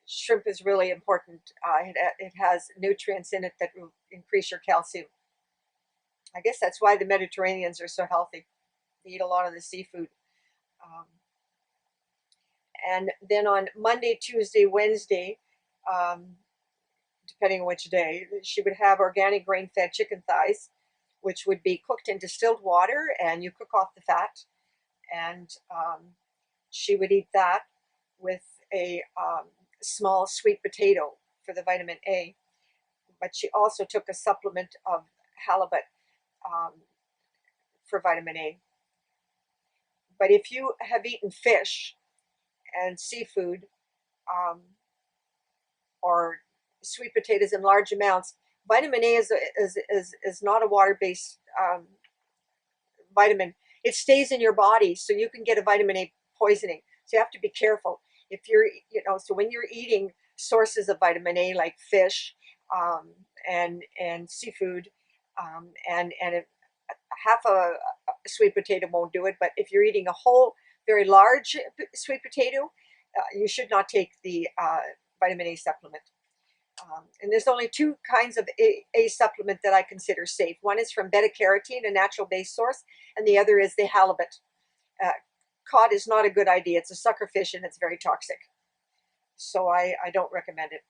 shrimp is really important. It has nutrients in it that will increase your calcium. I guess that's why the Mediterraneans are so healthy. They eat a lot of the seafood. And then on Monday, Tuesday, Wednesday, depending on which day, she would have organic grain-fed chicken thighs, which would be cooked in distilled water, and you cook off the fat. And She would eat that with a small sweet potato for the vitamin A, but she also took a supplement of halibut um, for vitamin A. But if you have eaten fish and seafood um, or sweet potatoes in large amounts, vitamin A is not a water-based vitamin. It stays in your body, so you can get a vitamin A poisoning. So you have to be careful. If you're, so when you're eating sources of vitamin A like fish and seafood, and half a sweet potato won't do it. But if you're eating a whole, very large sweet potato, you should not take the vitamin A supplement. And there's only two kinds of A supplement that I consider safe. One is from beta carotene, a natural base source, and the other is the halibut. Cod is not a good idea. It's a sucker fish and it's very toxic. So I don't recommend it.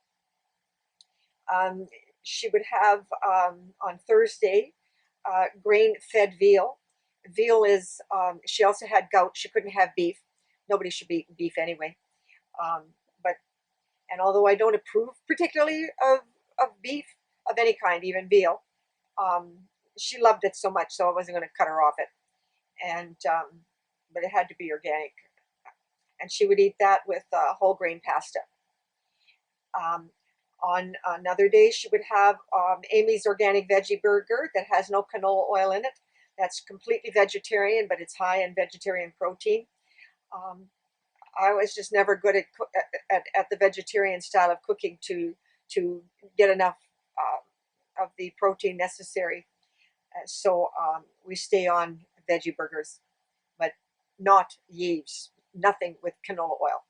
She would have on Thursday grain-fed veal. Veal is, she also had gout. She couldn't have beef. Nobody should be eating beef anyway. But and although I don't approve particularly of beef of any kind, even veal, she loved it so much, so I wasn't going to cut her off it. And but it had to be organic, and she would eat that with whole grain pasta. Um, on another day, she would have Amy's organic veggie burger that has no canola oil in it. That's completely vegetarian, but it's high in vegetarian protein. Um, I was just never good at the vegetarian style of cooking to get enough of the protein necessary. So we stay on veggie burgers, but not Yves, nothing with canola oil.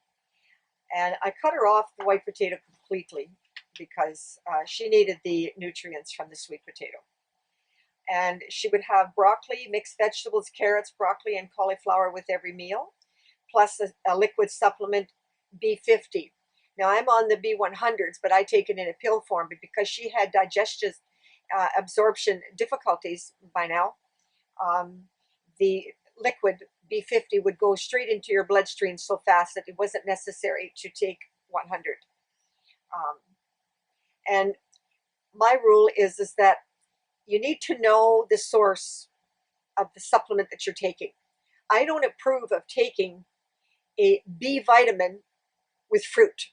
And I cut her off the white potato completely because she needed the nutrients from the sweet potato. And she would have broccoli, mixed vegetables, carrots, broccoli, and cauliflower with every meal, plus a liquid supplement, B50. Now I'm on the B100s, but I take it in a pill form. But because she had digestive absorption difficulties by now, the liquid B50 would go straight into your bloodstream so fast that it wasn't necessary to take 100. And my rule is that you need to know the source of the supplement that you're taking. I don't approve of taking a B vitamin with fruit.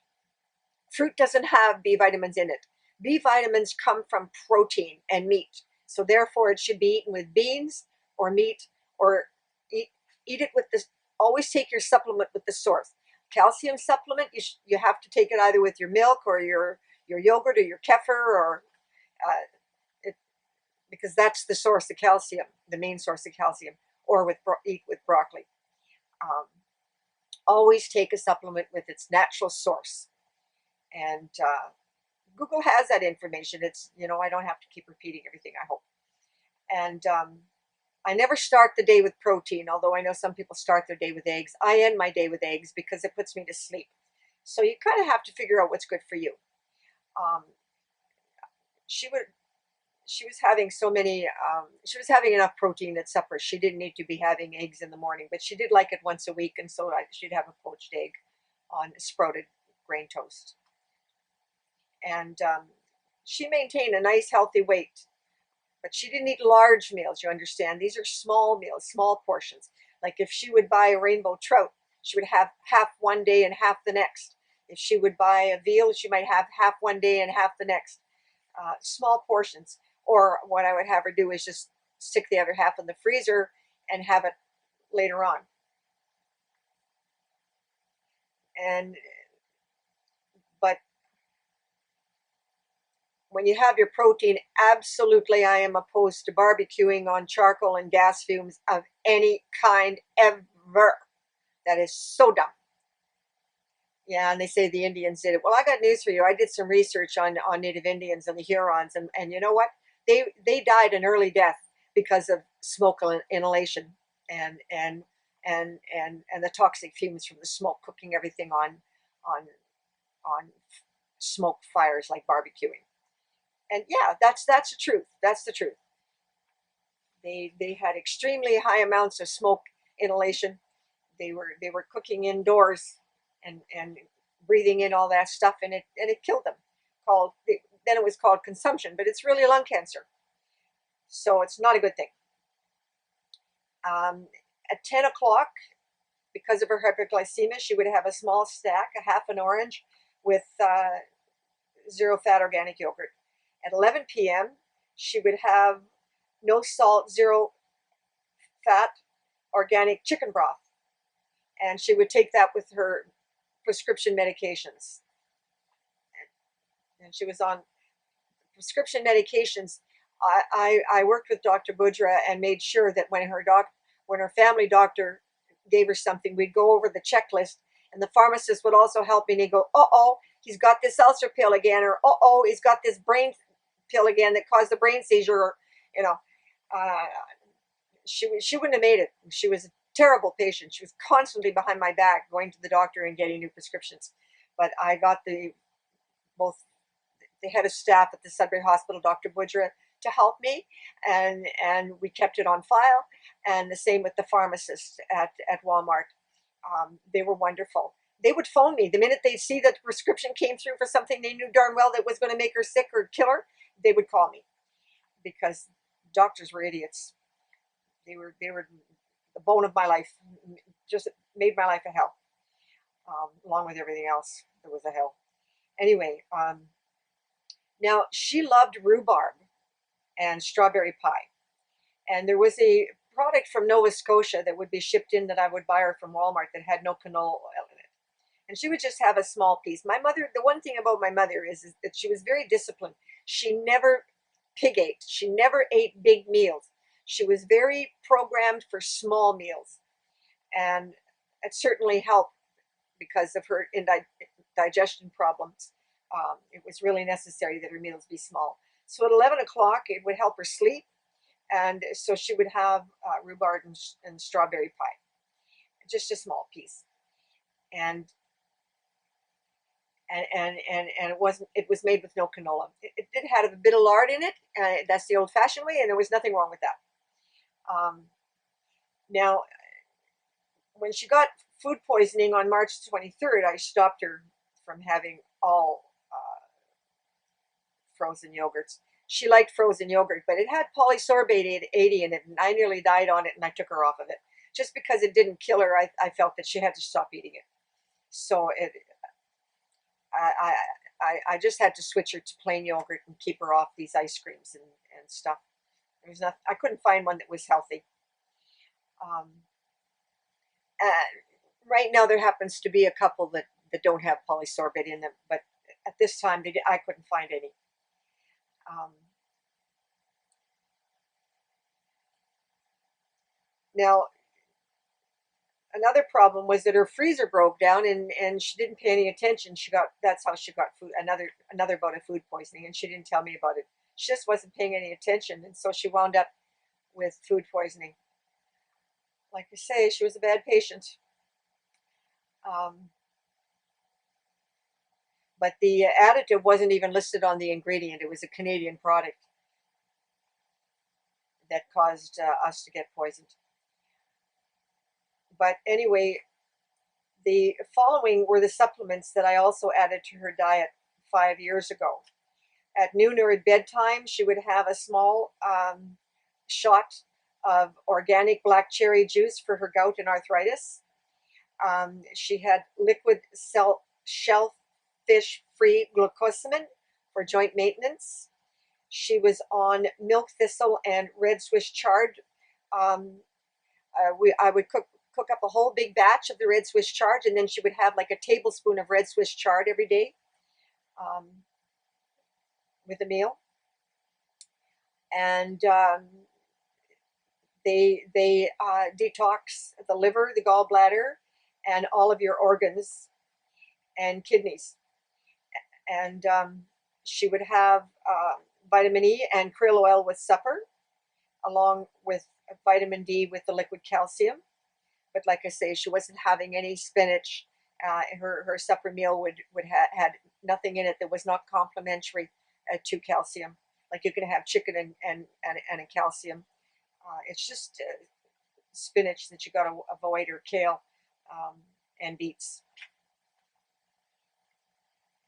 Fruit doesn't have B vitamins in it. B vitamins come from protein and meat. So therefore it should be eaten with beans or meat, or eat it with this. Always take your supplement with the source. Calcium supplement, you have to take it either with your milk or your yogurt or your kefir, or because that's the source of calcium, the main source of calcium, or eat with broccoli. Always take a supplement with its natural source. And Google has that information. It's, I don't have to keep repeating everything, I hope. And I never start the day with protein, although I know some people start their day with eggs. I end my day with eggs because it puts me to sleep. So you kind of have to figure out what's good for you. She was having she was having enough protein at supper. She didn't need to be having eggs in the morning, but she did like it once a week, and so she'd have a poached egg on sprouted grain toast. And she maintained a nice healthy weight, but she didn't eat large meals. You understand, these are small meals, small portions. Like if she would buy a rainbow trout, she would have half one day and half the next. If she would buy a veal, she might have half one day and half the next. Small portions. Or what I would have her do is just stick the other half in the freezer and have it later on. But when you have your protein, absolutely I am opposed to barbecuing on charcoal and gas fumes of any kind ever. That is so dumb. Yeah, and they say the Indians did it. Well, I got news for you. I did some research on Native Indians and the Hurons, and you know what? They died an early death because of smoke inhalation and the toxic fumes from the smoke, cooking everything on smoke fires like barbecuing. And yeah, that's the truth. That's the truth. They had extremely high amounts of smoke inhalation. they were cooking indoors and breathing in all that stuff, and it killed them. Then it was called consumption, but it's really lung cancer, so it's not a good thing. At 10 o'clock, because of her hyperglycemia, she would have a small stack, a half an orange, with zero fat organic yogurt. At 11 p.m., she would have no salt, zero fat organic chicken broth, and she would take that with her prescription medications. And she was on prescription medications. I worked with Dr. Budra and made sure that when her family doctor gave her something, we'd go over the checklist, and the pharmacist would also help me, and he'd go, "Uh-oh, he's got this ulcer pill again," or "Uh-oh, he's got this brain pill again that caused the brain seizure," or, you know, uh, she wouldn't have made it. She was a terrible patient. She was constantly behind my back going to the doctor and getting new prescriptions. But I got both the head of staff at the Sudbury Hospital, Dr. Budra, to help me, and we kept it on file. And the same with the pharmacist at Walmart. They were wonderful. They would phone me the minute they'd see that the prescription came through for something they knew darn well that was going to make her sick or kill her. They would call me, because doctors were idiots. They were the bone of my life. Just made my life a hell. Along with everything else, it was a hell. Anyway, now she loved rhubarb and strawberry pie, and there was a product from Nova Scotia that would be shipped in that I would buy her from Walmart that had no canola oil in it, and she would just have a small piece. My mother, the one thing about my mother is that she was very disciplined. She never pig ate. She never ate big meals. She was very programmed for small meals, and it certainly helped because of her indigestion problems. It was really necessary that her meals be small. So at 11 o'clock, it would help her sleep, and so she would have rhubarb and strawberry pie, just a small piece, and it was made with no canola. It did have a bit of lard in it. That's the old-fashioned way, and there was nothing wrong with that. Now, when she got food poisoning on March 23rd, I stopped her from having all frozen yogurts. She liked frozen yogurt, but it had polysorbate 80 in it, and I nearly died on it, and I took her off of it. Just because it didn't kill her, I felt that she had to stop eating it. So I just had to switch her to plain yogurt and keep her off these ice creams and stuff. There was I couldn't find one that was healthy. Right now there happens to be a couple that don't have polysorbate in them, but at this time I couldn't find any. Now, another problem was that her freezer broke down, and she didn't pay any attention. That's how she got food, another bout of food poisoning, and she didn't tell me about it. She just wasn't paying any attention, and so she wound up with food poisoning. Like I say, she was a bad patient. But the additive wasn't even listed on the ingredient. It was a Canadian product that caused us to get poisoned. But anyway, the following were the supplements that I also added to her diet 5 years ago. At noon or at bedtime, she would have a small shot of organic black cherry juice for her gout and arthritis. She had liquid shellfish-free glucosamine for joint maintenance. She was on milk thistle and red Swiss chard. I would cook up a whole big batch of the red Swiss chard, and then she would have like a tablespoon of red Swiss chard every day with a meal. And they detox the liver, the gallbladder, and all of your organs and kidneys. And she would have vitamin E and krill oil with supper, along with vitamin D with the liquid calcium. But like I say, she wasn't having any spinach. Her supper meal had nothing in it that was not complementary to calcium. Like you can have chicken and a calcium. It's just spinach that you got to avoid, or kale. and beets.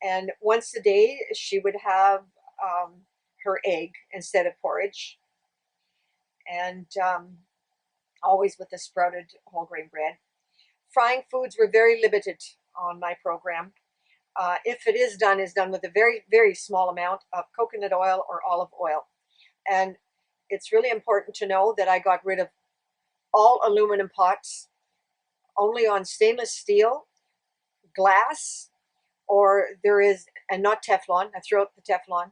And once a day, she would have her egg instead of porridge, and always with the sprouted whole grain bread. Frying foods were very limited on my program. If it is done with a very, very small amount of coconut oil or olive oil. And it's really important to know that I got rid of all aluminum pots, only on stainless steel, glass, or there is, and not Teflon. I threw out the Teflon.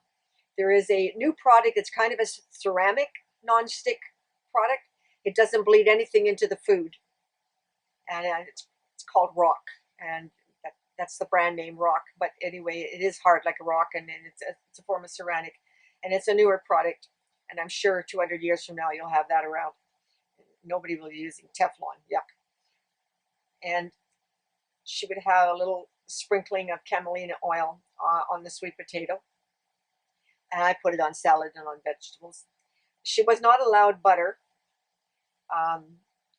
There is a new product. It's kind of a ceramic non-stick product. It doesn't bleed anything into the food, and it's called Rock, and that's the brand name, Rock. But anyway, it is hard like a rock, and it's a form of ceramic, and it's a newer product. And I'm sure 200 years from now you'll have that around. Nobody will be using Teflon. Yuck. And she would have a little sprinkling of camelina oil on the sweet potato, and I put it on salad and on vegetables. She was not allowed butter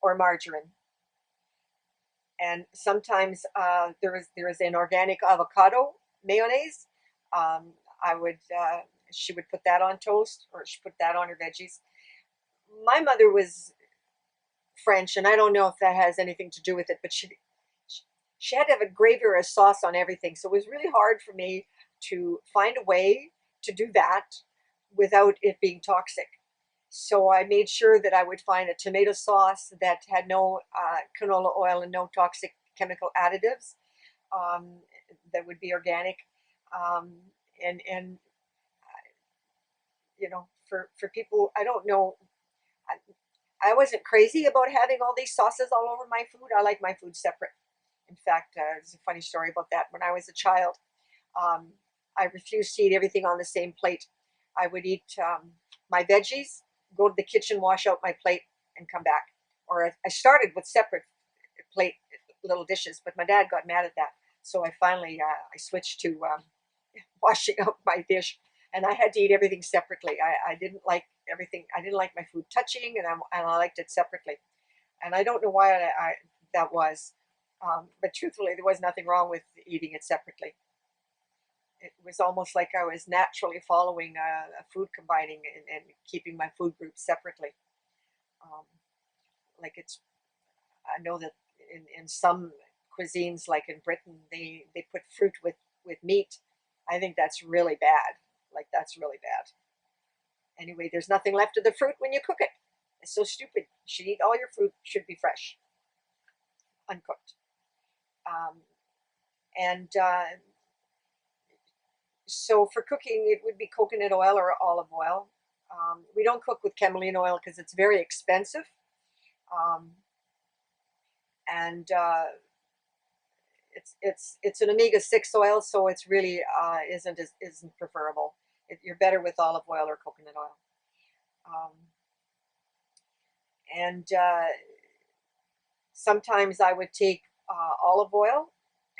or margarine. And sometimes there is an organic avocado mayonnaise. I would she would put that on toast, or she put that on her veggies. My mother was French, and I don't know if that has anything to do with it, but she had to have a gravy or a sauce on everything. So it was really hard for me to find a way to do that without it being toxic. So I made sure that I would find a tomato sauce that had no canola oil and no toxic chemical additives, that would be organic. Um, and you know, for people, I don't know, I wasn't crazy about having all these sauces all over my food. I like my food separate. In fact, there's a funny story about that. When I was a child, um, I refused to eat everything on the same plate. I would eat my veggies, go to the kitchen, wash out my plate, and come back. Or I started with separate plate little dishes, but my dad got mad at that. So I finally I switched to washing out my dish, and I had to eat everything separately. I didn't like everything. I didn't like my food touching, and I liked it separately. And I don't know why that was, but truthfully, there was nothing wrong with eating it separately. It was almost like I was naturally following a food combining, and keeping my food groups separately. Um, like it's, I know that in some cuisines, like in Britain, they put fruit with meat. I think that's really bad. Like that's really bad. Anyway, there's nothing left of the fruit when you cook it. It's so stupid. You should eat all your fruit should be fresh, uncooked. Um, and So for cooking, it would be coconut oil or olive oil. We don't cook with camelina oil because it's very expensive, um, and it's an omega-6 oil, so it's really isn't preferable. You're better with olive oil or coconut oil. Um, and Sometimes I would take olive oil,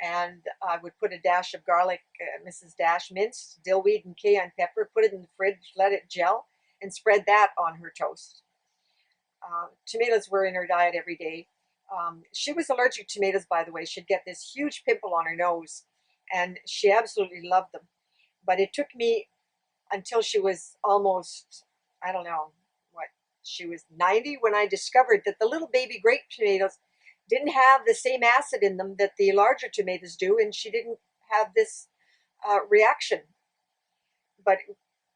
and I would put a dash of garlic, Mrs. Dash minced, dillweed, and cayenne pepper, put it in the fridge, let it gel, and spread that on her toast. Tomatoes were in her diet every day. She was allergic to tomatoes, by the way. She'd get this huge pimple on her nose, and she absolutely loved them. But it took me until she was almost, I don't know, what, she was 90 when I discovered that the little baby grape tomatoes didn't have the same acid in them that the larger tomatoes do, and she didn't have this reaction. But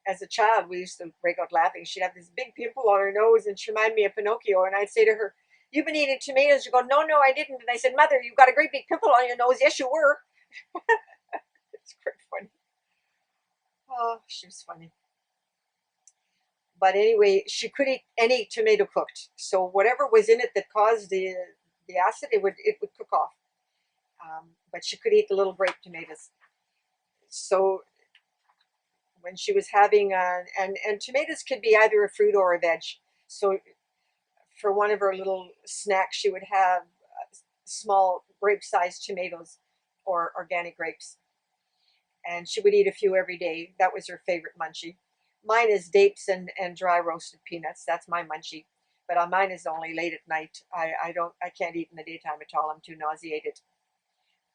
as a child, we used to break out laughing. She'd have this big pimple on her nose, and she reminded me of Pinocchio. And I'd say to her, "You've been eating tomatoes." She'd go, "No, no, I didn't." And I said, "Mother, you've got a great big pimple on your nose." "Yes, you were." It's quite funny. Oh, she was funny. But anyway, she could eat any tomato cooked. So whatever was in it that caused the acid, it would cook off. But she could eat the little grape tomatoes. So when she was having and tomatoes could be either a fruit or a veg. So for one of her little snacks, she would have small grape-sized tomatoes or organic grapes, and she would eat a few every day. That was her favorite munchie. Mine is dates and dry roasted peanuts. That's my munchie. but mine is only late at night. I can't eat in the daytime at all. I'm too nauseated.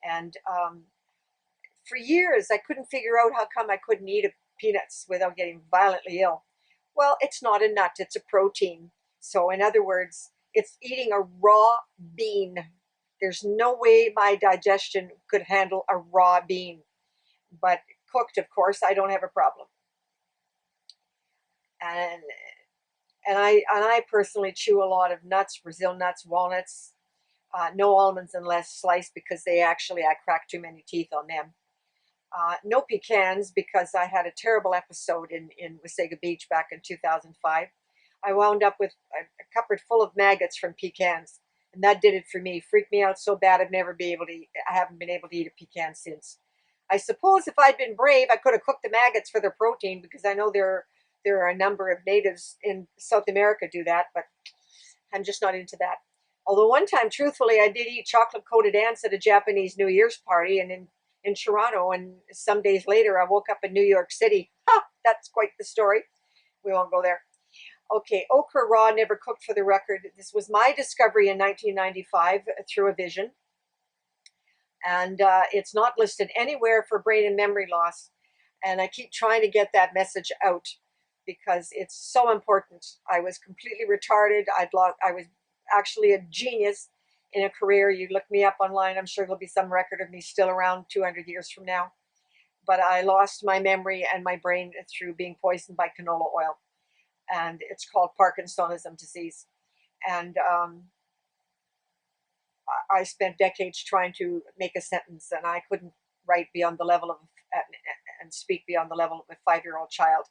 And for years, I couldn't figure out how come I couldn't eat peanuts without getting violently ill. Well, it's not a nut, it's a protein. So, in other words, it's eating a raw bean. There's no way my digestion could handle a raw bean. But cooked, of course, I don't have a problem. And I personally chew a lot of nuts, Brazil nuts, walnuts, no almonds unless sliced because I crack too many teeth on them. No pecans because I had a terrible episode in Wasaga Beach back in 2005. I wound up with a cupboard full of maggots from pecans, and that did it for me. Freaked me out so bad I haven't been able to eat a pecan since. I suppose if I'd been brave, I could have cooked the maggots for their protein because I know there are a number of natives in South America do that, but I'm just not into that. Although one time, truthfully, I did eat chocolate-coated ants at a Japanese New Year's party and in Toronto, and some days later I woke up in New York City. Ha! That's quite the story. We won't go there. Okay, okra raw, never cooked for the record. This was my discovery in 1995 through a vision, and it's not listed anywhere for brain and memory loss. And I keep trying to get that message out because it's so important. I was completely retarded. I was actually a genius in a career. You look me up online, I'm sure there'll be some record of me still around 200 years from now. But I lost my memory and my brain through being poisoned by canola oil. And it's called Parkinsonism disease. And I spent decades trying to make a sentence, and I couldn't write beyond the level of and speak beyond the level of a 5-year-old child.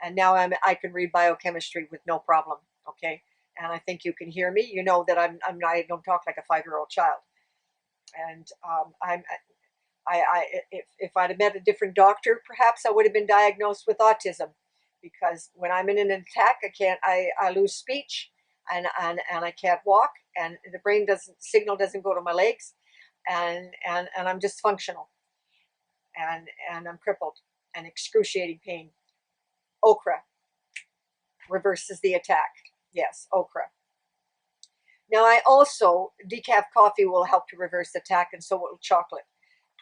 And now I can read biochemistry with no problem. Okay, and I think you can hear me. You know that I don't talk like a 5-year-old child. And if I'd have met a different doctor, perhaps I would have been diagnosed with autism, because when I'm in an attack, I lose speech, and I can't walk, and the signal doesn't go to my legs, and I'm dysfunctional, and I'm crippled and excruciating pain. Okra reverses the attack. Yes, okra. Now, I also, decaf coffee will help to reverse the attack, and so will chocolate.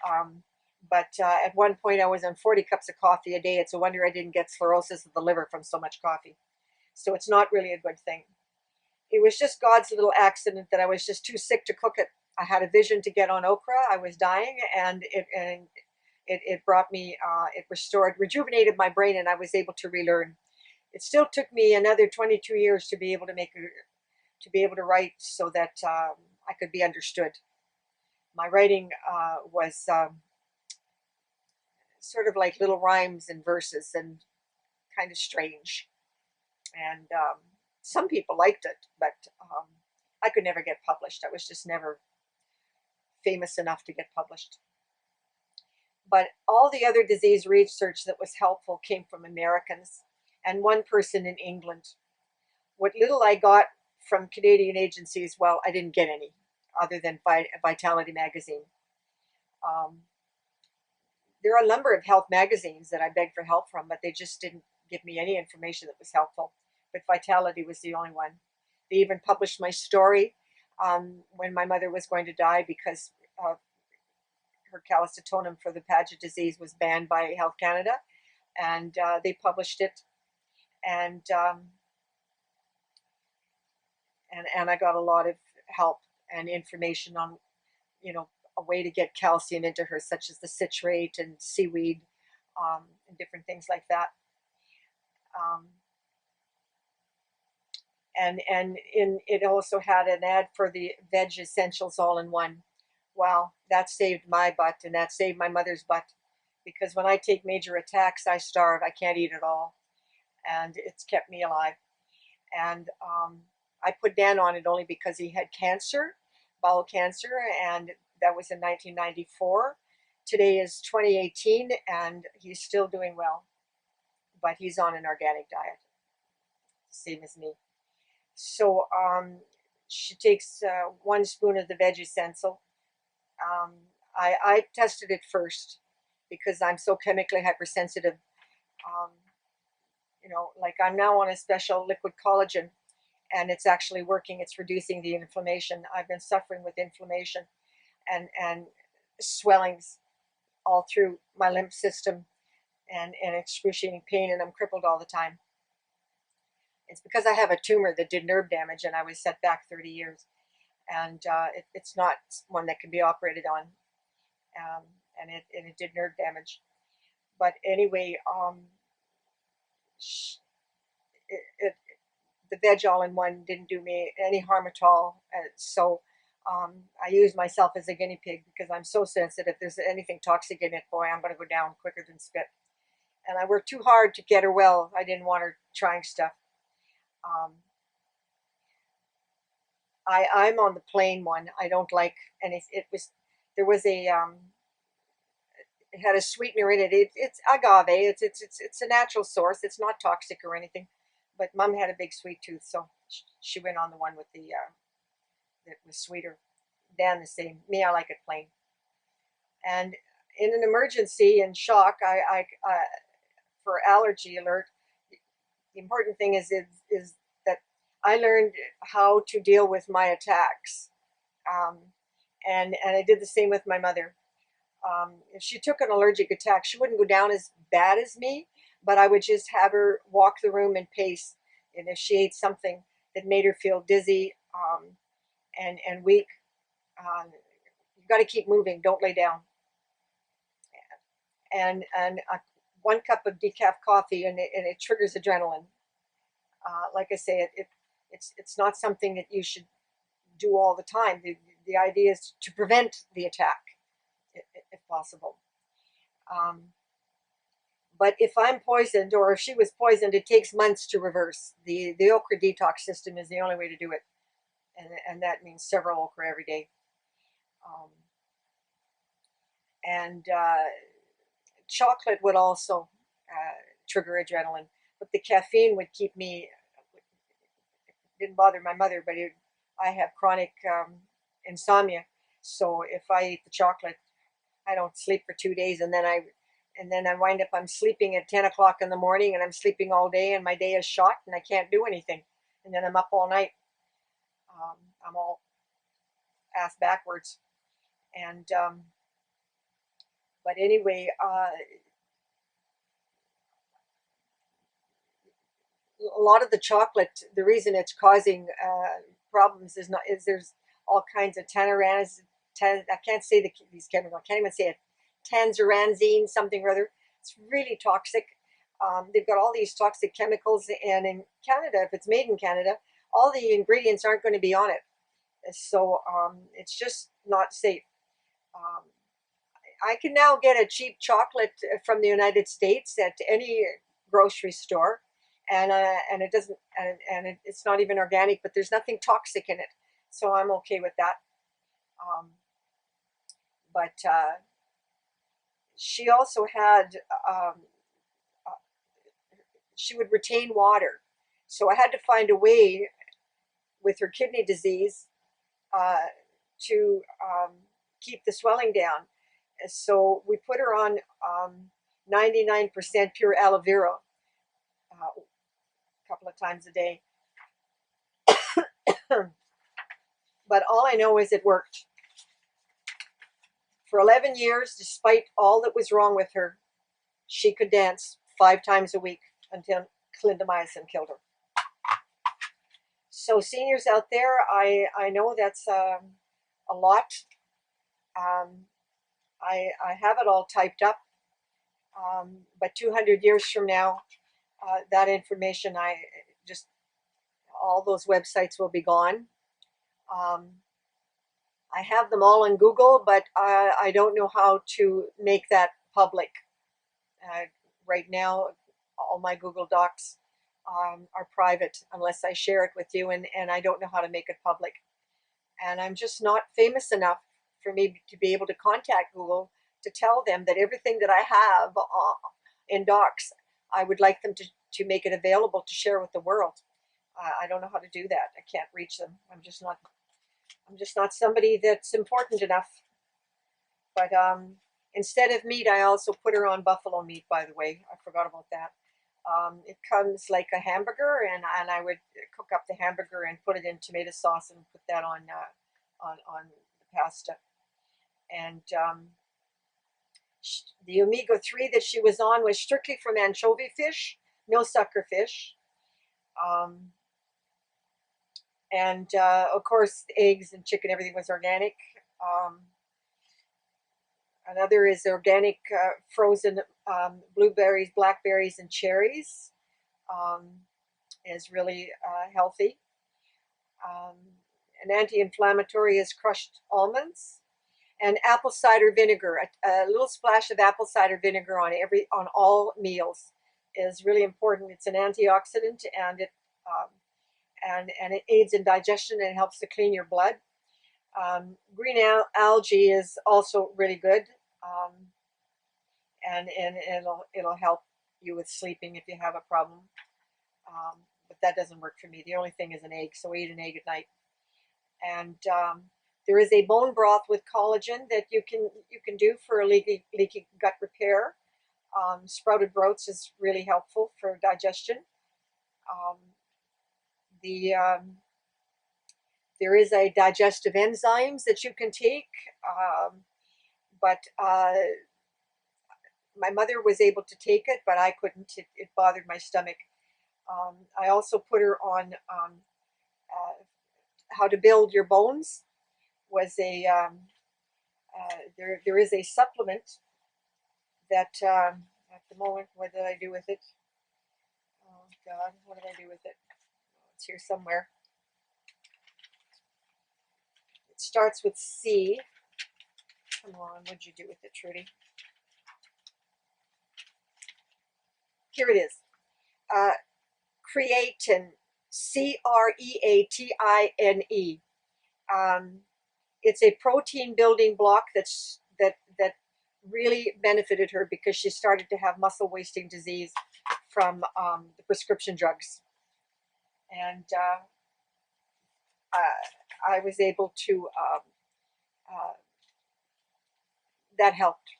Um, but at one point, I was on 40 cups of coffee a day. It's a wonder I didn't get cirrhosis of the liver from so much coffee. So it's not really a good thing. It was just God's little accident that I was just too sick to cook it. I had a vision to get on okra. I was dying, and it brought me, it rejuvenated my brain, and I was able to relearn. It still took me another 22 years to be able to write so that I could be understood. My writing was sort of like little rhymes and verses and kind of strange. And some people liked it, but I could never get published. I was just never famous enough to get published. But all the other disease research that was helpful came from Americans and one person in England. What little I got from Canadian agencies, well, I didn't get any other than Vitality magazine. There are a number of health magazines that I begged for help from, but they just didn't give me any information that was helpful. But Vitality was the only one. They even published my story when my mother was going to die because her calcitonin for the Paget disease was banned by Health Canada, and they published it, and I got a lot of help and information on, a way to get calcium into her, such as the citrate and seaweed, and different things like that. It also had an ad for the veg essentials all in one. Wow, that saved my butt, and that saved my mother's butt, because when I take major attacks, I starve. I can't eat at all, and it's kept me alive. And I put Dan on it only because he had cancer, bowel cancer, and that was in 1994. Today is 2018, and he's still doing well, but he's on an organic diet, same as me. So she takes 1 spoon of the veg essential. I tested it first because I'm so chemically hypersensitive. Like I'm now on a special liquid collagen, and it's actually working. It's reducing the inflammation. I've been suffering with inflammation and swellings all through my lymph system, and excruciating pain, and I'm crippled all the time. It's because I have a tumor that did nerve damage, and I was set back 30 years. And it's not one that can be operated on, um, and it did nerve damage. But anyway, it, it, the veg all-in-one didn't do me any harm at all. So I use myself as a guinea pig because I'm so sensitive. If there's anything toxic in it, boy, I'm going to go down quicker than spit. And I worked too hard to get her well. I didn't want her trying stuff. Um, I'm on the plain one. I don't like, and there was it had a sweetener in it. It's agave. It's a natural source. It's not toxic or anything. But Mom had a big sweet tooth, so she went on the one with the that was sweeter. Dan the same. Me, I like it plain. And in an emergency and shock, I for allergy alert, the important thing is that I learned how to deal with my attacks, um, and I did the same with my mother. If she took an allergic attack, she wouldn't go down as bad as me, but I would just have her walk the room and pace. And if she ate something that made her feel dizzy and weak, you've got to keep moving. Don't lay down. And 1 cup of decaf coffee, and it triggers adrenaline. Like I say, it's not something that you should do all the time. The idea is to prevent the attack, if possible. Um, but if I'm poisoned, or if she was poisoned, it takes months to reverse. The okra detox system is the only way to do it, and that means several okra every day. Um, and chocolate would also trigger adrenaline, but the caffeine would keep me. Didn't bother my mother, but I have chronic insomnia. So if I eat the chocolate, I don't sleep for 2 days, and then I wind up I'm sleeping at 10 o'clock in the morning, and I'm sleeping all day, and my day is shot, and I can't do anything, and then I'm up all night. I'm all ass backwards, and but anyway, a lot of the chocolate, the reason it's causing problems is there's all kinds of tannerans. I can't say these chemicals. I can't even say it. Tanzeranzine, something or other. It's really toxic. They've got all these toxic chemicals, and in Canada, if it's made in Canada, all the ingredients aren't going to be on it. So it's just not safe. Um, I can now get a cheap chocolate from the United States at any grocery store, and it doesn't, it's not even organic, but there's nothing toxic in it, so I'm okay with that. Um, but she also had, um, uh, she would retain water, so I had to find a way with her kidney disease uh, to keep the swelling down. So we put her on 99% pure aloe vera a couple of times a day. But all I know is it worked. For 11 years, despite all that was wrong with her, she could dance 5 times a week until clindamycin killed her. So seniors out there, I know that's a lot. Um, I have it all typed up, but 200 years from now, that information, just all those websites will be gone. Um, I have them all in Google, but I don't know how to make that public. Uh, right now, all my Google Docs are private unless I share it with you, and I don't know how to make it public. And I'm just not famous enough for me to be able to contact Google to tell them that everything that I have in docs, I would like them to make it available to share with the world. I don't know how to do that. I can't reach them. I'm just not somebody that's important enough. But instead of meat, I also put her on buffalo meat, by the way. I forgot about that. It comes like a hamburger, and I would cook up the hamburger and put it in tomato sauce and put that on the pasta. And the omega-3 that she was on was strictly from anchovy fish, no sucker fish. Um, and of course, eggs and chicken, everything was organic. Um, Another is organic frozen blueberries, blackberries, and cherries. Um, is really healthy. Um, an anti-inflammatory is crushed almonds and apple cider vinegar. A little splash of apple cider vinegar on all meals is really important. It's an antioxidant, and it aids in digestion and helps to clean your blood. Green algae is also really good, um, and it'll help you with sleeping if you have a problem. But that doesn't work for me. The only thing is an egg, so I eat an egg at night. And there is a bone broth with collagen that you can do for a leaky gut repair. Sprouted oats is really helpful for digestion. Um, the There is a digestive enzymes that you can take, but my mother was able to take it, but I couldn't. It bothered my stomach. I also put her on how to build your bones. Was a There is a supplement that at the moment, what did I do with it? Oh God, what did I do with it? Oh, it's here somewhere. It starts with C. Come on, what'd you do with it, Trudy? Here it is. Creatine, Creatine. It's a protein building block that really benefited her because she started to have muscle wasting disease from the prescription drugs, and I was able to. Uh, that helped.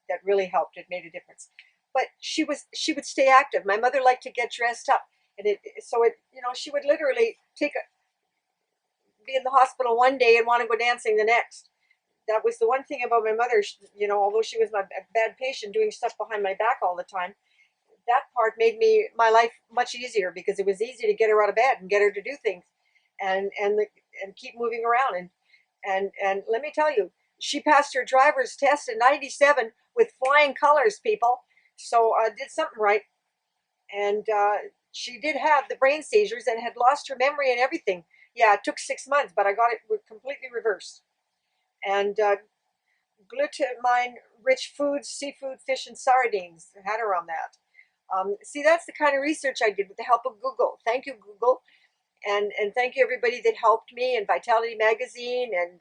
That really helped. It made a difference. But she would stay active. My mother liked to get dressed up, and she would literally be in the hospital one day and want to go dancing the next. That was the one thing about my mother. Although she was my bad patient, doing stuff behind my back all the time, that part made my life much easier because it was easy to get her out of bed and get her to do things, and keep moving around. And let me tell you, she passed her driver's test in '97 with flying colors, people. So did something right. And she did have the brain seizures and had lost her memory and everything. Yeah, it took 6 months, but I got it completely reversed. And glutamine-rich foods, seafood, fish, and sardines. I had her on that. See, that's the kind of research I did with the help of Google. Thank you, Google. And thank you, everybody that helped me, and Vitality Magazine, and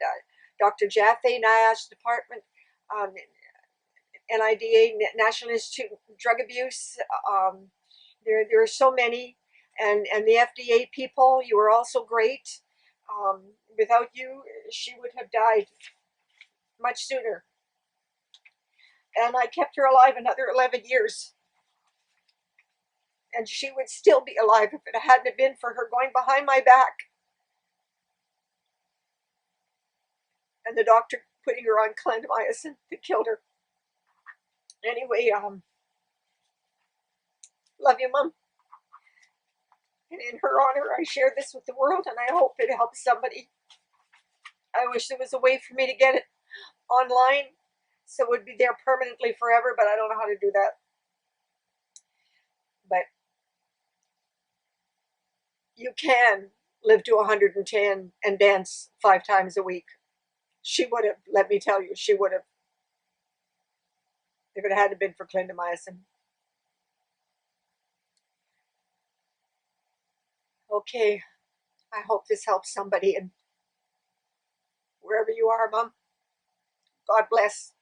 Dr. Jaffe, NIOSH Department, um, NIDA, National Institute of Drug Abuse. There are so many. And the FDA people, you were also great. Without you, she would have died much sooner. And I kept her alive another 11 years. And she would still be alive if it hadn't been for her going behind my back and the doctor putting her on clindamycin that killed her. Anyway, love you, Mom. And in her honor, I share this with the world, and I hope it helps somebody. I wish there was a way for me to get it online so it would be there permanently forever, but I don't know how to do that. But you can live to 110 and dance 5 times a week. She would have, let me tell you, she would have, if it hadn't been for clindamycin. Okay, I hope this helps somebody, and wherever you are, Mom, God bless.